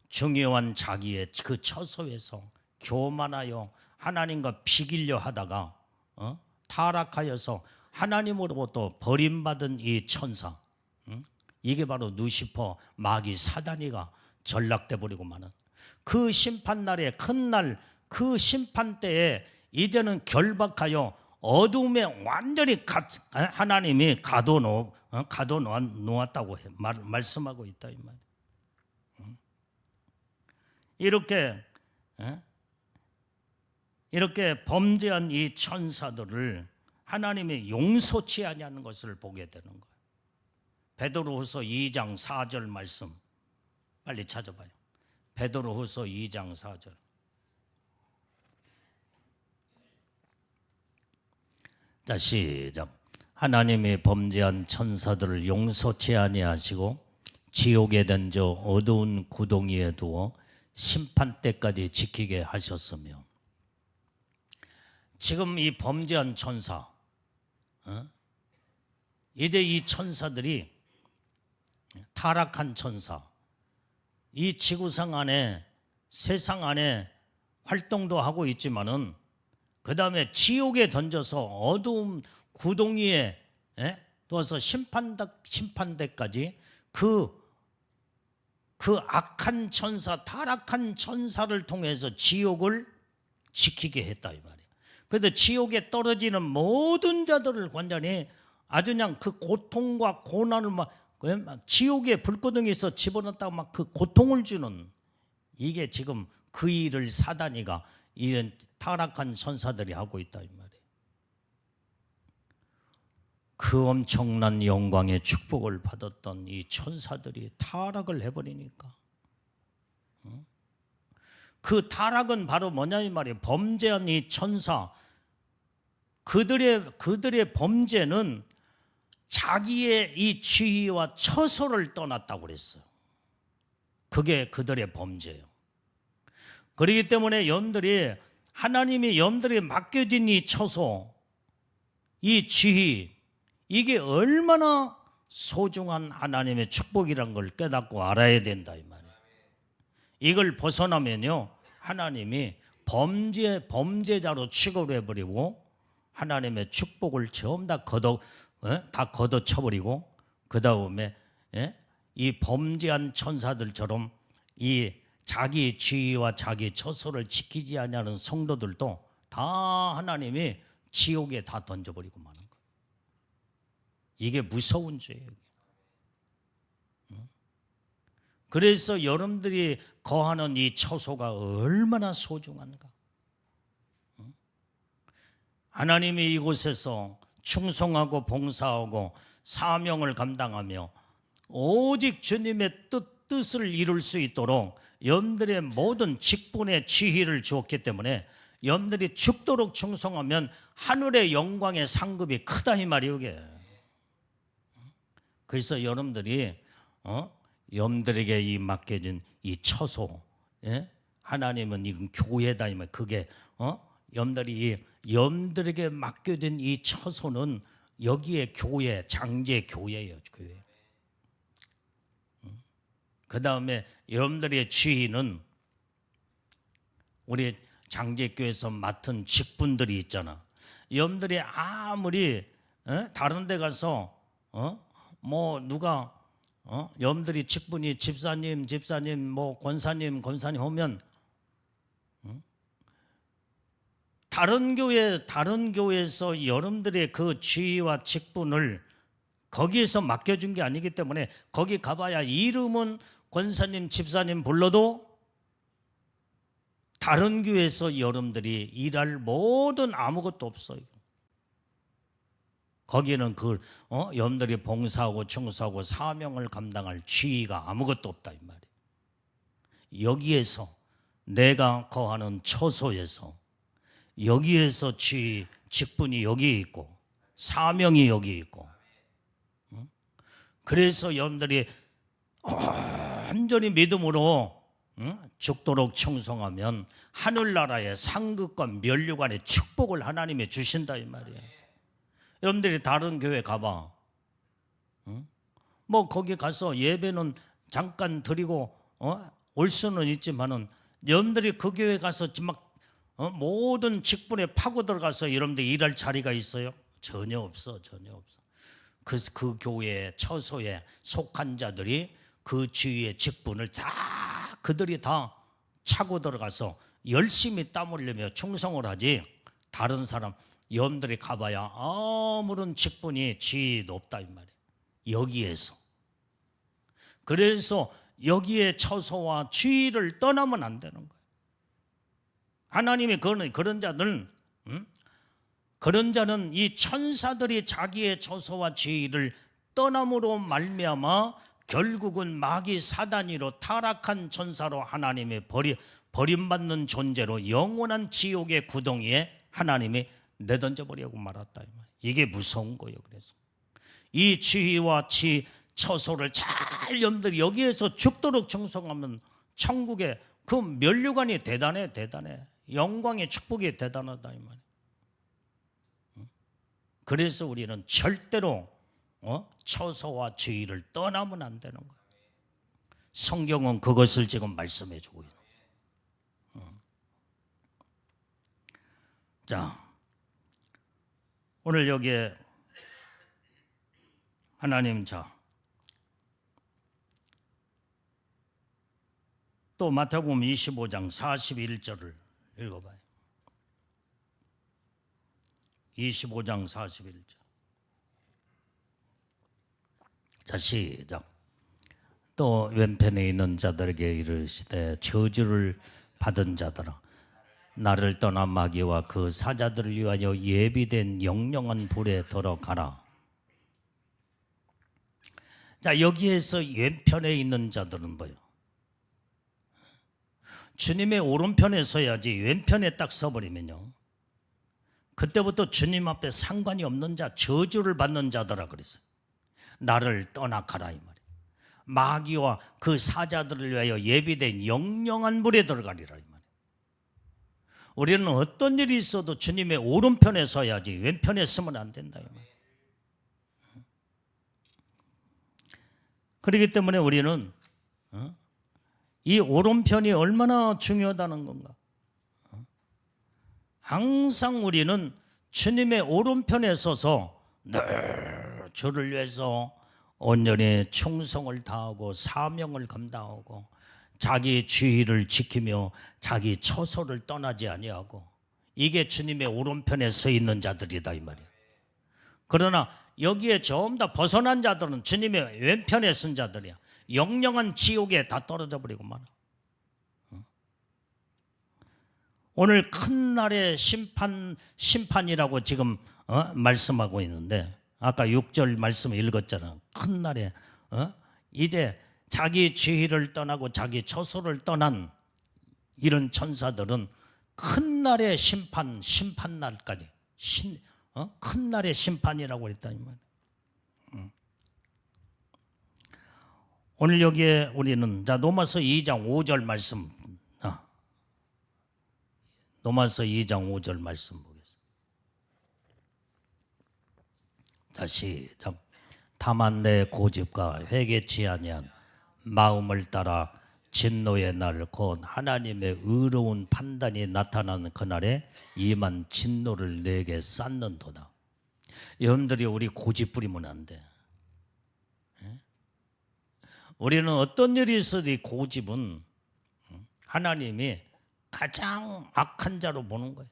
중요한 자기의 그 처소에서 교만하여 하나님과 비기려 하다가 타락하여서 하나님으로부터 버림받은 이 천사, 이게 바로 누시퍼 마귀 사단이가 전락돼 버리고 마는 그 심판날의 큰 날, 그 심판 때에 이제는 결박하여 어둠에 완전히 하나님이 가둬놓았다고 말씀하고 있다 이 말이에요. 이렇게 범죄한 이 천사들을 하나님이 용서치 아니하는 것을 보게 되는 거예요. 베드로후서 2장 4절 말씀 빨리 찾아봐요. 베드로후서 2장 4절. 자, 시작. 하나님이 범죄한 천사들을 용서치 아니하시고 지옥에 던져 어두운 구덩이에 두어 심판 때까지 지키게 하셨으며. 지금 이 범죄한 천사, 이제 이 천사들이 타락한 천사, 이 지구상 안에 세상 안에 활동도 하고 있지만은 그 다음에 지옥에 던져서 어두운 구덩이에 두어서 심판대까지 그 악한 천사, 타락한 천사를 통해서 지옥을 지키게 했다 이 말이에요. 그런데 지옥에 떨어지는 모든 자들을 완전히 아주 그냥 그 고통과 고난을 막 지옥의 불구덩이에서 집어넣었다가 막 그 고통을 주는, 이게 지금 그 일을 사단이가 이런 타락한 천사들이 하고 있다 이 말이에요. 그 엄청난 영광의 축복을 받았던 이 천사들이 타락을 해버리니까, 그 타락은 바로 뭐냐 이 말이에요. 범죄한 이 천사, 그들의 범죄는 자기의 이 지위와 처소를 떠났다고 그랬어요. 그게 그들의 범죄예요. 그렇기 때문에 여러분들이 하나님이 여러분들에게 맡겨진 이 처소, 이 지위, 이게 얼마나 소중한 하나님의 축복이란 걸 깨닫고 알아야 된다 이 말이에요. 이걸 벗어나면요 하나님이 범죄자로 취급을 해버리고 하나님의 축복을 전부 다 걷어쳐버리고 그 다음에 이 범죄한 천사들처럼 이 자기 지위와 자기 처소를 지키지 않는 성도들도 다 하나님이 지옥에 다 던져버리고 마는 거예요. 이게 무서운 죄예요. 그래서 여러분들이 거하는 이 처소가 얼마나 소중한가. 하나님이 이곳에서 충성하고 봉사하고 사명을 감당하며 오직 주님의 뜻을 이룰 수 있도록 여러분들의 모든 직분의 지위를 주었기 때문에 여러분들이 죽도록 충성하면 하늘의 영광의 상급이 크다 이 말이에요. 이게. 그래서 여러분들이 여러분들에게 이 맡겨진 이 처소, 하나님은 이건 교회다 이 말. 그게 여러분들에게 맡겨진 이 처소는 여기에 교회, 장제 교회예요. 교회. 그 다음에 여러분들의 지위는 우리 장제교회에서 맡은 직분들이 있잖아. 여러분들이 아무리 다른 데 가서 누가 여러분들이 직분이 집사님 뭐 권사님 하면 다른 교회에서 여러분들의 그 지위와 직분을 거기에서 맡겨준 게 아니기 때문에 거기 가봐야 이름은 권사님 집사님 불러도 다른 교회에서 여러분들이 일할 모든 아무것도 없어요. 거기는 여러분들이 봉사하고 충성하고 사명을 감당할 지위가 아무것도 없다 이 말이에요. 여기에서 내가 거하는 처소에서 여기에서 직분이 여기 있고 사명이 여기 있고 그래서 여러분들이 완전히 믿음으로 죽도록 충성하면 하늘나라의 상급과 면류관의 축복을 하나님이 주신다 이 말이에요. 여러분들이 다른 교회 가봐. 뭐 거기 가서 예배는 잠깐 드리고 올 수는 있지만은 여러분들이 그 교회 가서 막 모든 직분에 파고 들어가서 여러분들 일할 자리가 있어요? 전혀 없어. 그 교회의 처소에 속한 자들이 그 지위의 직분을 다 그들이 다 차고 들어가서 열심히 땀 흘리며 충성을 하지 다른 사람 여러분들이 가봐야 아무런 직분이 지위도 없다 이 말이에요. 여기에서. 그래서 여기에 처소와 지위를 떠나면 안 되는 거예요. 하나님이 그런 자는 이 천사들이 자기의 처소와 지위를 떠남으로 말미암아 결국은 마귀 사단이로 타락한 천사로 하나님의 버림받는 존재로 영원한 지옥의 구덩이에 하나님이 내던져 버리고 말았다. 이게 무서운 거예요. 그래서 이 지위와 처소를 잘 여러분들이 여기에서 죽도록 충성하면 천국의 그 면류관이 대단해. 영광의 축복이 대단하다 이 말이에요. 그래서 우리는 절대로 처소와 지위를 떠나면 안 되는 거예요. 성경은 그것을 지금 말씀해 주고 있어요. 자, 오늘 여기에 하나님 또 마태복음 25장 41절을 읽어봐요. 25장 41절. 자, 시작. 또 왼편에 있는 자들에게 이르시되 저주를 받은 자들아 나를 떠나 마귀와 그 사자들을 위하여 예비된 영영한 불에 들어가라. 자, 여기에서 왼편에 있는 자들은 뭐예요? 주님의 오른편에 서야지 왼편에 딱 서버리면요 그때부터 주님 앞에 상관이 없는 자, 저주를 받는 자더라 그랬어요. 나를 떠나가라 이 말이에요. 마귀와 그 사자들을 위하여 예비된 영영한 불에 들어가리라 이 말이에요. 우리는 어떤 일이 있어도 주님의 오른편에 서야지 왼편에 서면 안 된다 이 말이에요. 그렇기 때문에 우리는 이 오른편이 얼마나 중요하다는 건가. 항상 우리는 주님의 오른편에 서서 늘 주를 위해서 온전히 충성을 다하고 사명을 감당하고 자기 주의를 지키며 자기 처소를 떠나지 아니하고, 이게 주님의 오른편에 서 있는 자들이다 이 말이에요. 그러나 여기에 전부 다 벗어난 자들은 주님의 왼편에 선 자들이야. 영영한 지옥에 다 떨어져 버리고 말아. 오늘 큰 날의 심판이라고 지금 말씀하고 있는데, 아까 6절 말씀 읽었잖아. 큰 날에 이제 자기 죄를 떠나고 자기 처소를 떠난 이런 천사들은 큰 날의 심판 날까지 큰 날의 심판이라고 했다 이 말이야. 오늘 여기에 우리는 로마서 2장 5절 말씀, 로마서 2장 5절 말씀 보겠습니다. 다시 다만 내 고집과 회개치 아니한 마음을 따라 진노의 날 곧 하나님의 의로운 판단이 나타나는 그날에 임한 진노를 내게 쌓는도다. 여러분들이 우리 고집 부리면 안 돼. 우리는 어떤 일이 있어도 이 고집은 하나님이 가장 악한 자로 보는 거예요.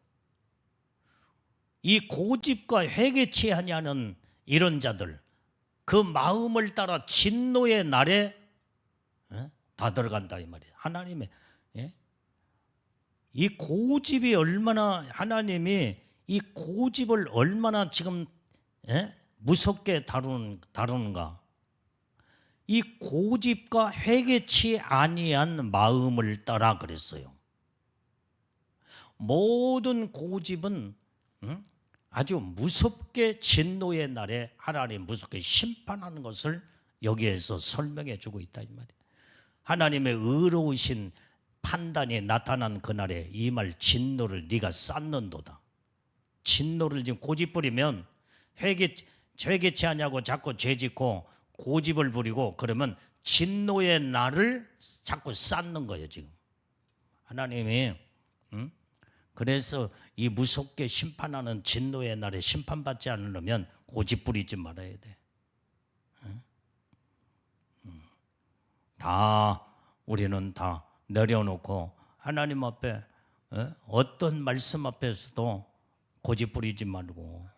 이 고집과 회개치 아니하는 이런 자들, 그 마음을 따라 진노의 날에 다 들어간다 이 말이에요. 하나님의 이 고집이 얼마나, 하나님이 이 고집을 얼마나 지금 무섭게 다루는가. 이 고집과 회개치 아니한 마음을 따라 그랬어요. 모든 고집은 아주 무섭게 진노의 날에 하나님 무섭게 심판하는 것을 여기에서 설명해 주고 있다 이 말이에요. 하나님의 의로우신 판단이 나타난 그날에 임할 진노를 네가 쌓는도다. 진노를 지금 고집 부리면 회개치 하냐고 자꾸 죄짓고 고집을 부리고 그러면 진노의 날을 자꾸 쌓는 거예요 지금. 하나님이 그래서 이 무섭게 심판하는 진노의 날에 심판받지 않으려면 고집 부리지 말아야 돼. 다 우리는 다 내려놓고 하나님 앞에 어떤 말씀 앞에서도 고집 부리지 말고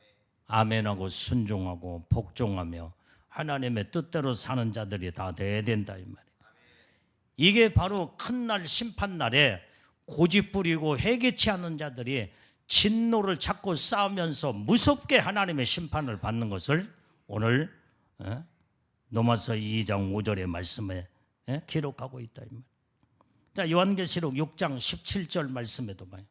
아멘하고 순종하고 복종하며 하나님의 뜻대로 사는 자들이 다 돼야 된다 이 말이에요. 이게 바로 큰 날 심판 날에 고집 부리고 회개치 않는 자들이 진노를 자꾸 쌓으면서 무섭게 하나님의 심판을 받는 것을 오늘 로마서 2장 5절의 말씀에 기록하고 있다 이 말이에요. 자, 요한계시록 6장 17절 말씀에도 봐요.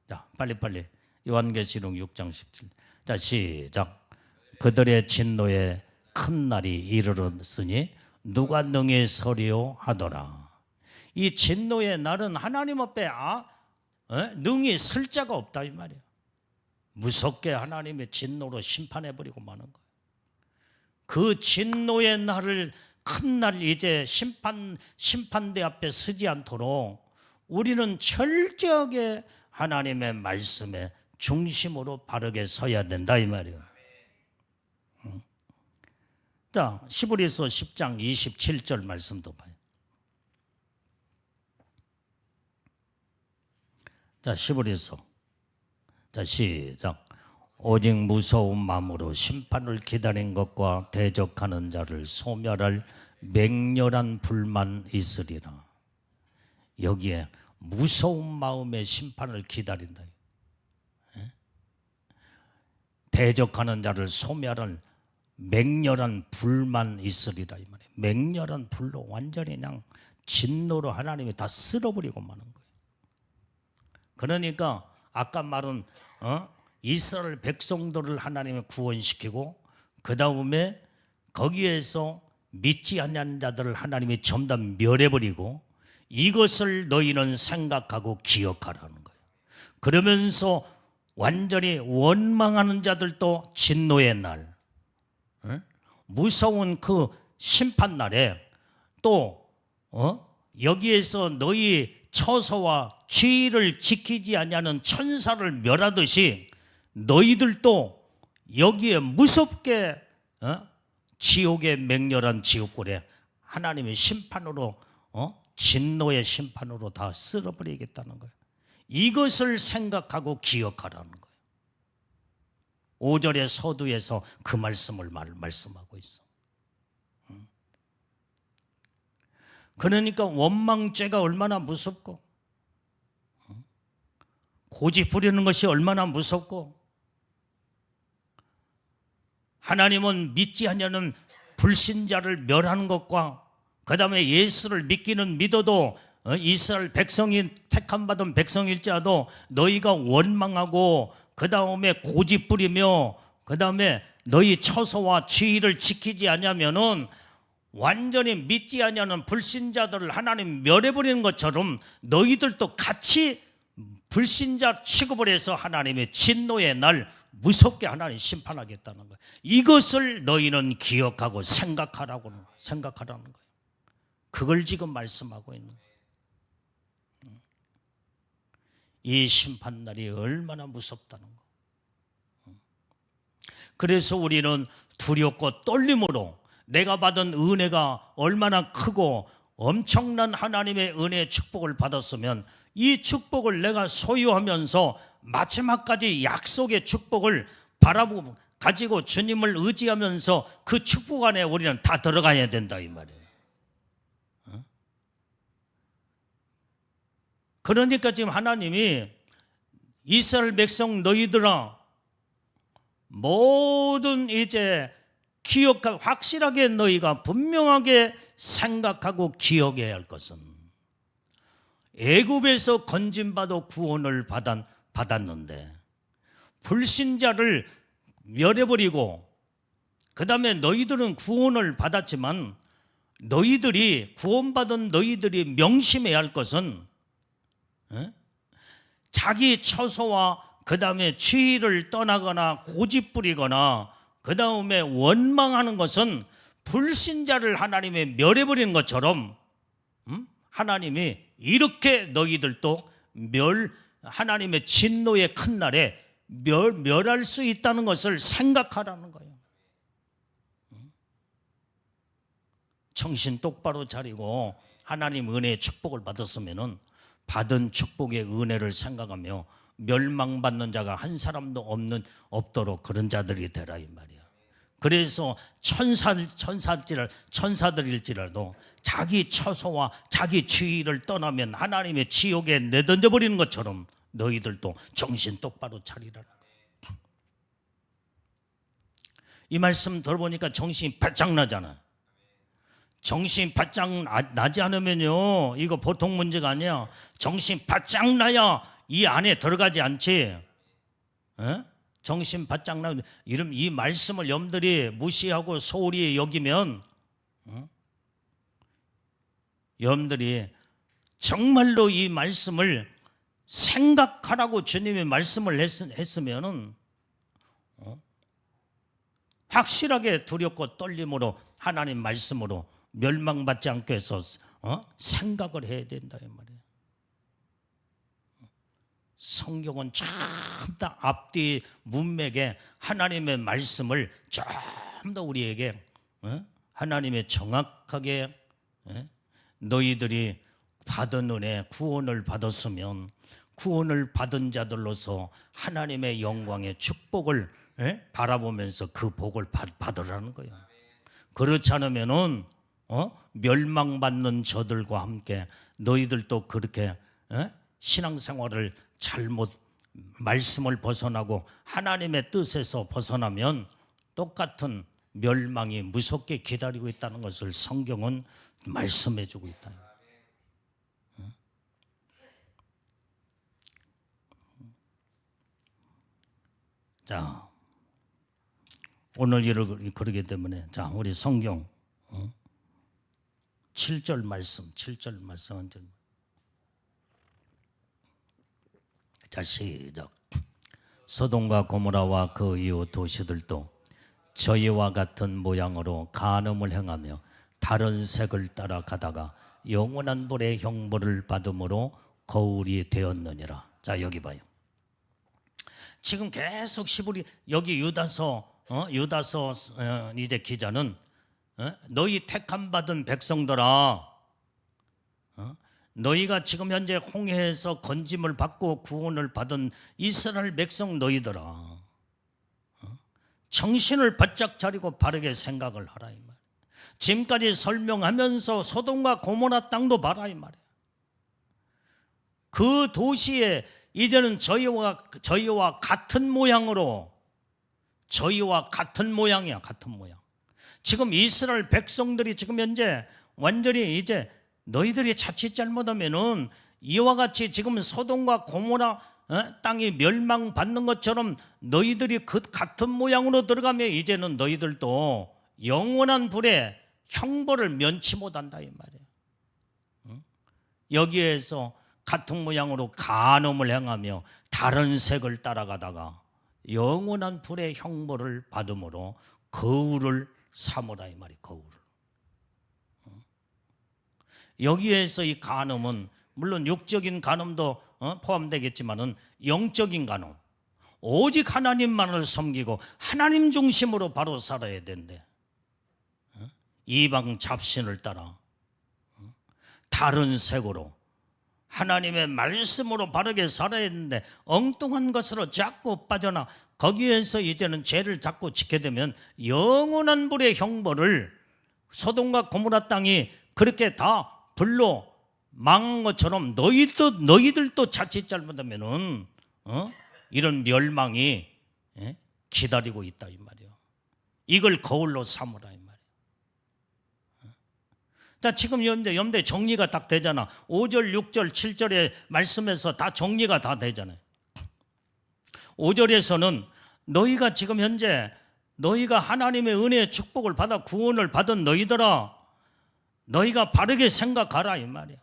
자, 빨리 요한계시록 6장 17. 자, 시작. 그들의 진노의 큰 날이 이르렀으니 누가 능히 서리요 하더라. 이 진노의 날은 하나님 앞에 능히 설 자가 없다 이 말이에요. 무섭게 하나님의 진노로 심판해버리고 마는 거예요. 그 진노의 날을, 큰 날, 이제 심판대 앞에 서지 않도록 우리는 철저하게 하나님의 말씀에 중심으로 바르게 서야 된다 이 말이에요. 자, 히브리서 10장 27절 말씀도 봐요. 자, 히브리서. 자, 시작. 오직 무서운 마음으로 심판을 기다린 것과 대적하는 자를 소멸할 맹렬한 불만 있으리라. 여기에 무서운 마음의 심판을 기다린다. 대적하는 자를 소멸할 맹렬한 불만 있으리라 이 말이에요. 맹렬한 불로 완전히 그냥 진노로 하나님이 다 쓸어버리고 마는 거예요. 그러니까 아까 말은 이스라엘 백성들을 하나님이 구원시키고 그 다음에 거기에서 믿지 않는 자들을 하나님이 전부 다 멸해버리고 이것을 너희는 생각하고 기억하라는 거예요. 그러면서 완전히 원망하는 자들도 진노의 날, 무서운 그 심판 날에 또 여기에서 너희 처소와 지위를 지키지 아니하는 천사를 멸하듯이 너희들도 여기에 무섭게 지옥의 맹렬한 지옥불에 하나님의 심판으로 진노의 심판으로 다 쓸어버리겠다는 거예요. 이것을 생각하고 기억하라는 거예요. 5절의 서두에서 그 말씀을 말씀하고 있어. 그러니까 원망죄가 얼마나 무섭고 고집 부리는 것이 얼마나 무섭고 하나님은 믿지 않냐는 불신자를 멸하는 것과 그 다음에 예수를 믿어도 이스라엘 백성이 택함받은 백성일지라도 너희가 원망하고 그 다음에 고집 부리며 그 다음에 너희 처소와 지위를 지키지 않냐면은 완전히 믿지 않냐는 불신자들을 하나님 멸해버리는 것처럼 너희들도 같이 불신자 취급을 해서 하나님의 진노의 날 무섭게 하나님 심판하겠다는 거예요. 이것을 너희는 기억하고 생각하라는 거예요. 그걸 지금 말씀하고 있는 거예요. 이 심판날이 얼마나 무섭다는 거. 그래서 우리는 두렵고 떨림으로 내가 받은 은혜가 얼마나 크고 엄청난 하나님의 은혜의 축복을 받았으면 이 축복을 내가 소유하면서 마지막까지 약속의 축복을 바라보고 가지고 주님을 의지하면서 그 축복 안에 우리는 다 들어가야 된다 이 말이에요. 그러니까 지금 하나님이 이스라엘 백성 너희들아 모든 이제 기억하고 확실하게 너희가 분명하게 생각하고 기억해야 할 것은 애굽에서 건진받아 구원을 받았는데 불신자를 멸해버리고 그 다음에 너희들은 구원을 받았지만 너희들이 구원받은 너희들이 명심해야 할 것은 자기 처소와 그 다음에 지위를 떠나거나 고집부리거나 그 다음에 원망하는 것은 불신자를 하나님이 멸해버리는 것처럼 하나님이 이렇게 너희들도 하나님의 진노의 큰 날에 멸할 수 있다는 것을 생각하라는 거예요. 정신 똑바로 차리고 하나님 은혜의 축복을 받았으면은 받은 축복의 은혜를 생각하며 멸망받는 자가 한 사람도 없도록 그런 자들이 되라 이 말이야. 그래서 천사들일지라도 자기 처소와 자기 지위를 떠나면 하나님의 지옥에 내던져 버리는 것처럼 너희들도 정신 똑바로 차리라. 이 말씀 들어보니까 정신이 바짝 나잖아. 정신 바짝 나지 않으면요 이거 보통 문제가 아니야. 정신 바짝 나야 이 안에 들어가지 않지. 정신 바짝 나면 이 말씀을 여러분들이 무시하고 소홀히 여기면 여러분들이 정말로 이 말씀을 생각하라고 주님이 말씀을 했으면은 확실하게 두렵고 떨림으로 하나님 말씀으로 멸망받지 않게 해서 생각을 해야 된다 이 말이에요. 성경은 참 다 앞뒤 문맥에 하나님의 말씀을 좀 더 우리에게 하나님의 정확하게 너희들이 받은 은혜 구원을 받았으면 구원을 받은 자들로서 하나님의 영광의 축복을 바라보면서 그 복을 받으라는 거예요. 그렇지 않으면은 멸망받는 저들과 함께 너희들도 그렇게 신앙생활을 잘못 말씀을 벗어나고 하나님의 뜻에서 벗어나면 똑같은 멸망이 무섭게 기다리고 있다는 것을 성경은 말씀해 주고 있다. 자, 오늘 그러기 때문에 자, 우리 성경 7절 말씀 한 절. 자, 시작. 소돔과 고모라와 그 이웃 도시들도 저희와 같은 모양으로 간음을 행하며 다른 색을 따라가다가 영원한 불의 형벌을 받음으로 거울이 되었느니라. 자, 여기 봐요. 지금 계속 시부리 여기 유다서 이제 기자는 너희 택함 받은 백성들아, 너희가 지금 현재 홍해에서 건짐을 받고 구원을 받은 이스라엘 백성 너희들아, 정신을 바짝 차리고 바르게 생각을 하라 이 말. 지금까지 설명하면서 소돔과 고모라 땅도 봐라 이 말이야. 그 도시에 이제는 저희와 같은 모양으로, 저희와 같은 모양이야, 같은 모양. 지금 이스라엘 백성들이 지금 현재 완전히 이제 너희들이 자칫 잘못하면은 이와 같이 지금 소돔과 고모라 땅이 멸망받는 것처럼 너희들이 그 같은 모양으로 들어가면 이제는 너희들도 영원한 불에 형벌을 면치 못한다 이 말이에요. 여기에서 같은 모양으로 간음을 행하며 다른 색을 따라가다가 영원한 불의 형벌을 받음으로 거울을 삼으라 이 말이에요. 거울을. 여기에서 이 간음은 물론 육적인 간음도 포함되겠지만은 영적인 간음, 오직 하나님만을 섬기고 하나님 중심으로 바로 살아야 된대. 이방 잡신을 따라 다른 색으로 하나님의 말씀으로 바르게 살아야 되는데 엉뚱한 것으로 자꾸 빠져나 거기에서 이제는 죄를 자꾸 지게 되면 영원한 불의 형벌을, 소돔과 고모라 땅이 그렇게 다 불로 망한 것처럼 너희들도 자칫 잘못하면은 이런 멸망이 기다리고 있다 이 말이에요. 이걸 거울로 삼으라 이 말이에요. 자, 지금 염대 정리가 딱 되잖아. 5절, 6절, 7절의 말씀에서 다 정리가 다 되잖아요. 5절에서는 너희가 지금 현재 너희가 하나님의 은혜의 축복을 받아 구원을 받은 너희들아, 너희가 바르게 생각하라 이 말이야.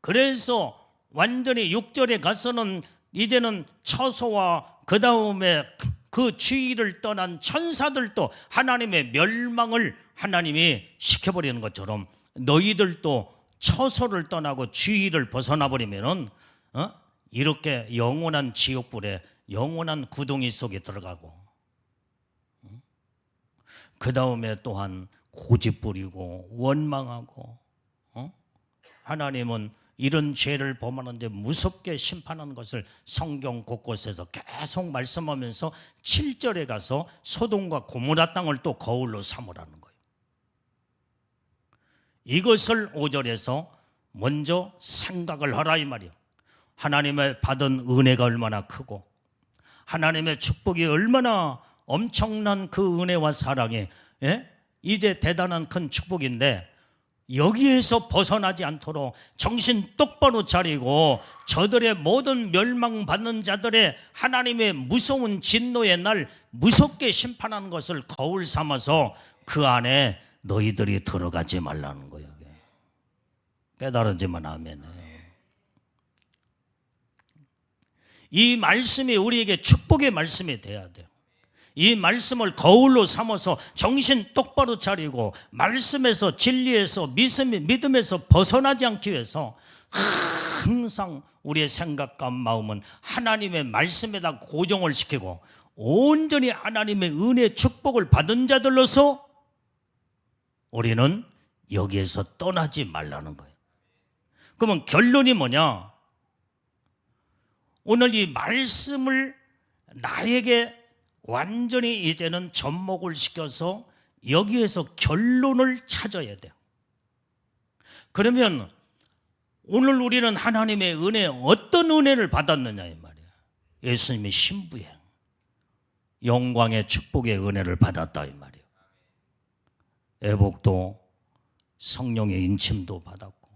그래서 완전히 6절에 가서는 이제는 처소와 그 다음에 그 주의를 떠난 천사들도 하나님의 멸망을 하나님이 시켜버리는 것처럼 너희들도 처소를 떠나고 주의를 벗어나 버리면은 이렇게 영원한 지옥불에, 영원한 구덩이 속에 들어가고, 그 다음에 또한 고집부리고 원망하고, 하나님은 이런 죄를 범하는데 무섭게 심판하는 것을 성경 곳곳에서 계속 말씀하면서 7절에 가서 소돔과 고모라 땅을 또 거울로 삼으라는 거예요. 이것을 5절에서 먼저 생각을 하라 이 말이에요. 하나님의 받은 은혜가 얼마나 크고 하나님의 축복이 얼마나 엄청난 그 은혜와 사랑이 이제 대단한 큰 축복인데, 여기에서 벗어나지 않도록 정신 똑바로 차리고 저들의 모든 멸망받는 자들의 하나님의 무서운 진노의 날 무섭게 심판하는 것을 거울 삼아서 그 안에 너희들이 들어가지 말라는 거예요. 깨달아지만 아멘. 이 말씀이 우리에게 축복의 말씀이 돼야 돼요. 이 말씀을 거울로 삼아서 정신 똑바로 차리고 말씀에서, 진리에서, 믿음에서 벗어나지 않기 위해서 항상 우리의 생각과 마음은 하나님의 말씀에다 고정을 시키고 온전히 하나님의 은혜 축복을 받은 자들로서 우리는 여기에서 떠나지 말라는 거예요. 그러면 결론이 뭐냐? 오늘 이 말씀을 나에게 완전히 이제는 접목을 시켜서 여기에서 결론을 찾아야 돼요. 그러면 오늘 우리는 하나님의 은혜, 어떤 은혜를 받았느냐 이 말이에요. 예수님의 신부행, 영광의 축복의 은혜를 받았다 이 말이에요. 애복도 성령의 인침도 받았고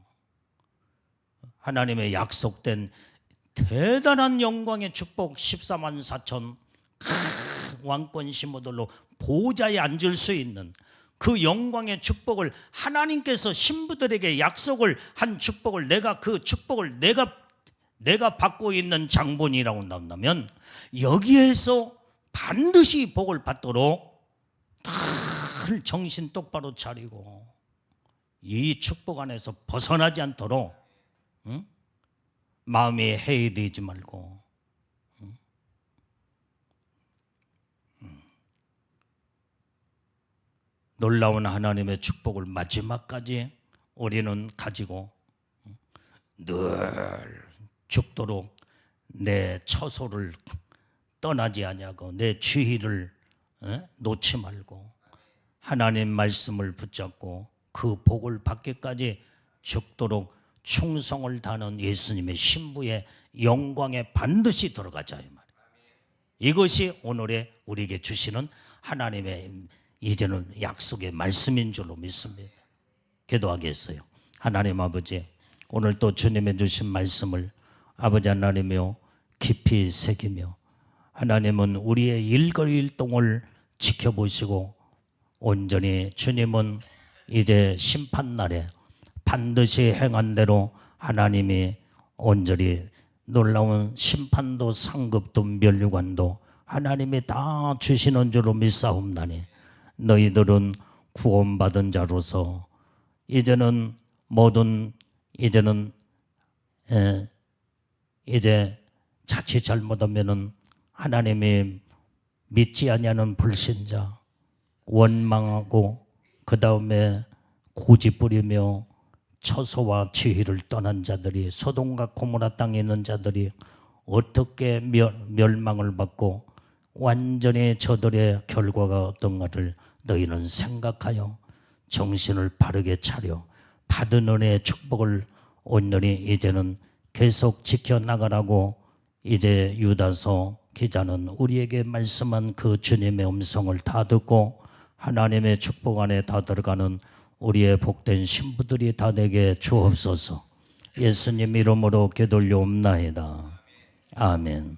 하나님의 약속된 대단한 영광의 축복 14만 4천 왕권 신부들로 보좌에 앉을 수 있는 그 영광의 축복을 하나님께서 신부들에게 약속을 한 축복을, 내가 그 축복을 내가 받고 있는 장본이라고 나온다면 여기에서 반드시 복을 받도록 다 늘 정신 똑바로 차리고 이 축복 안에서 벗어나지 않도록 마음이 해이되지 말고 놀라운 하나님의 축복을 마지막까지 우리는 가지고 늘 죽도록 내 처소를 떠나지 아니하고 내 주의를 놓지 말고 하나님 말씀을 붙잡고 그 복을 받기까지 죽도록 충성을 다하는 예수님의 신부의 영광에 반드시 들어가자 이 말이에요. 이것이 오늘의 우리에게 주시는 하나님의 이제는 약속의 말씀인 줄로 믿습니다. 기도하겠어요. 하나님 아버지, 오늘 또 주님의 주신 말씀을 아버지 하나님이여 깊이 새기며 하나님은 우리의 일거일동을 지켜보시고 온전히 주님은 이제 심판날에 반드시 행한 대로 하나님이 온전히 놀라운 심판도 상급도 멸류관도 하나님이 다 주시는 줄로 믿사옵나니 너희들은 구원받은 자로서 이제는 모든 이제 자칫 잘못하면은 하나님이 믿지 아니하는 불신자, 원망하고 그 다음에 고집 부리며 처소와 지위를 떠난 자들이 소돔과 고모라 땅에 있는 자들이 어떻게 멸망을 받고 완전히 저들의 결과가 어떤가를 너희는 생각하여 정신을 바르게 차려 받은 은혜의 축복을 온전히 이제는 계속 지켜나가라고 이제 유다서 기자는 우리에게 말씀한 그 주님의 음성을 다 듣고 하나님의 축복 안에 다 들어가는 우리의 복된 신부들이 다 되게 주옵소서. 예수님 이름으로 기도 올려옵나이다. 아멘.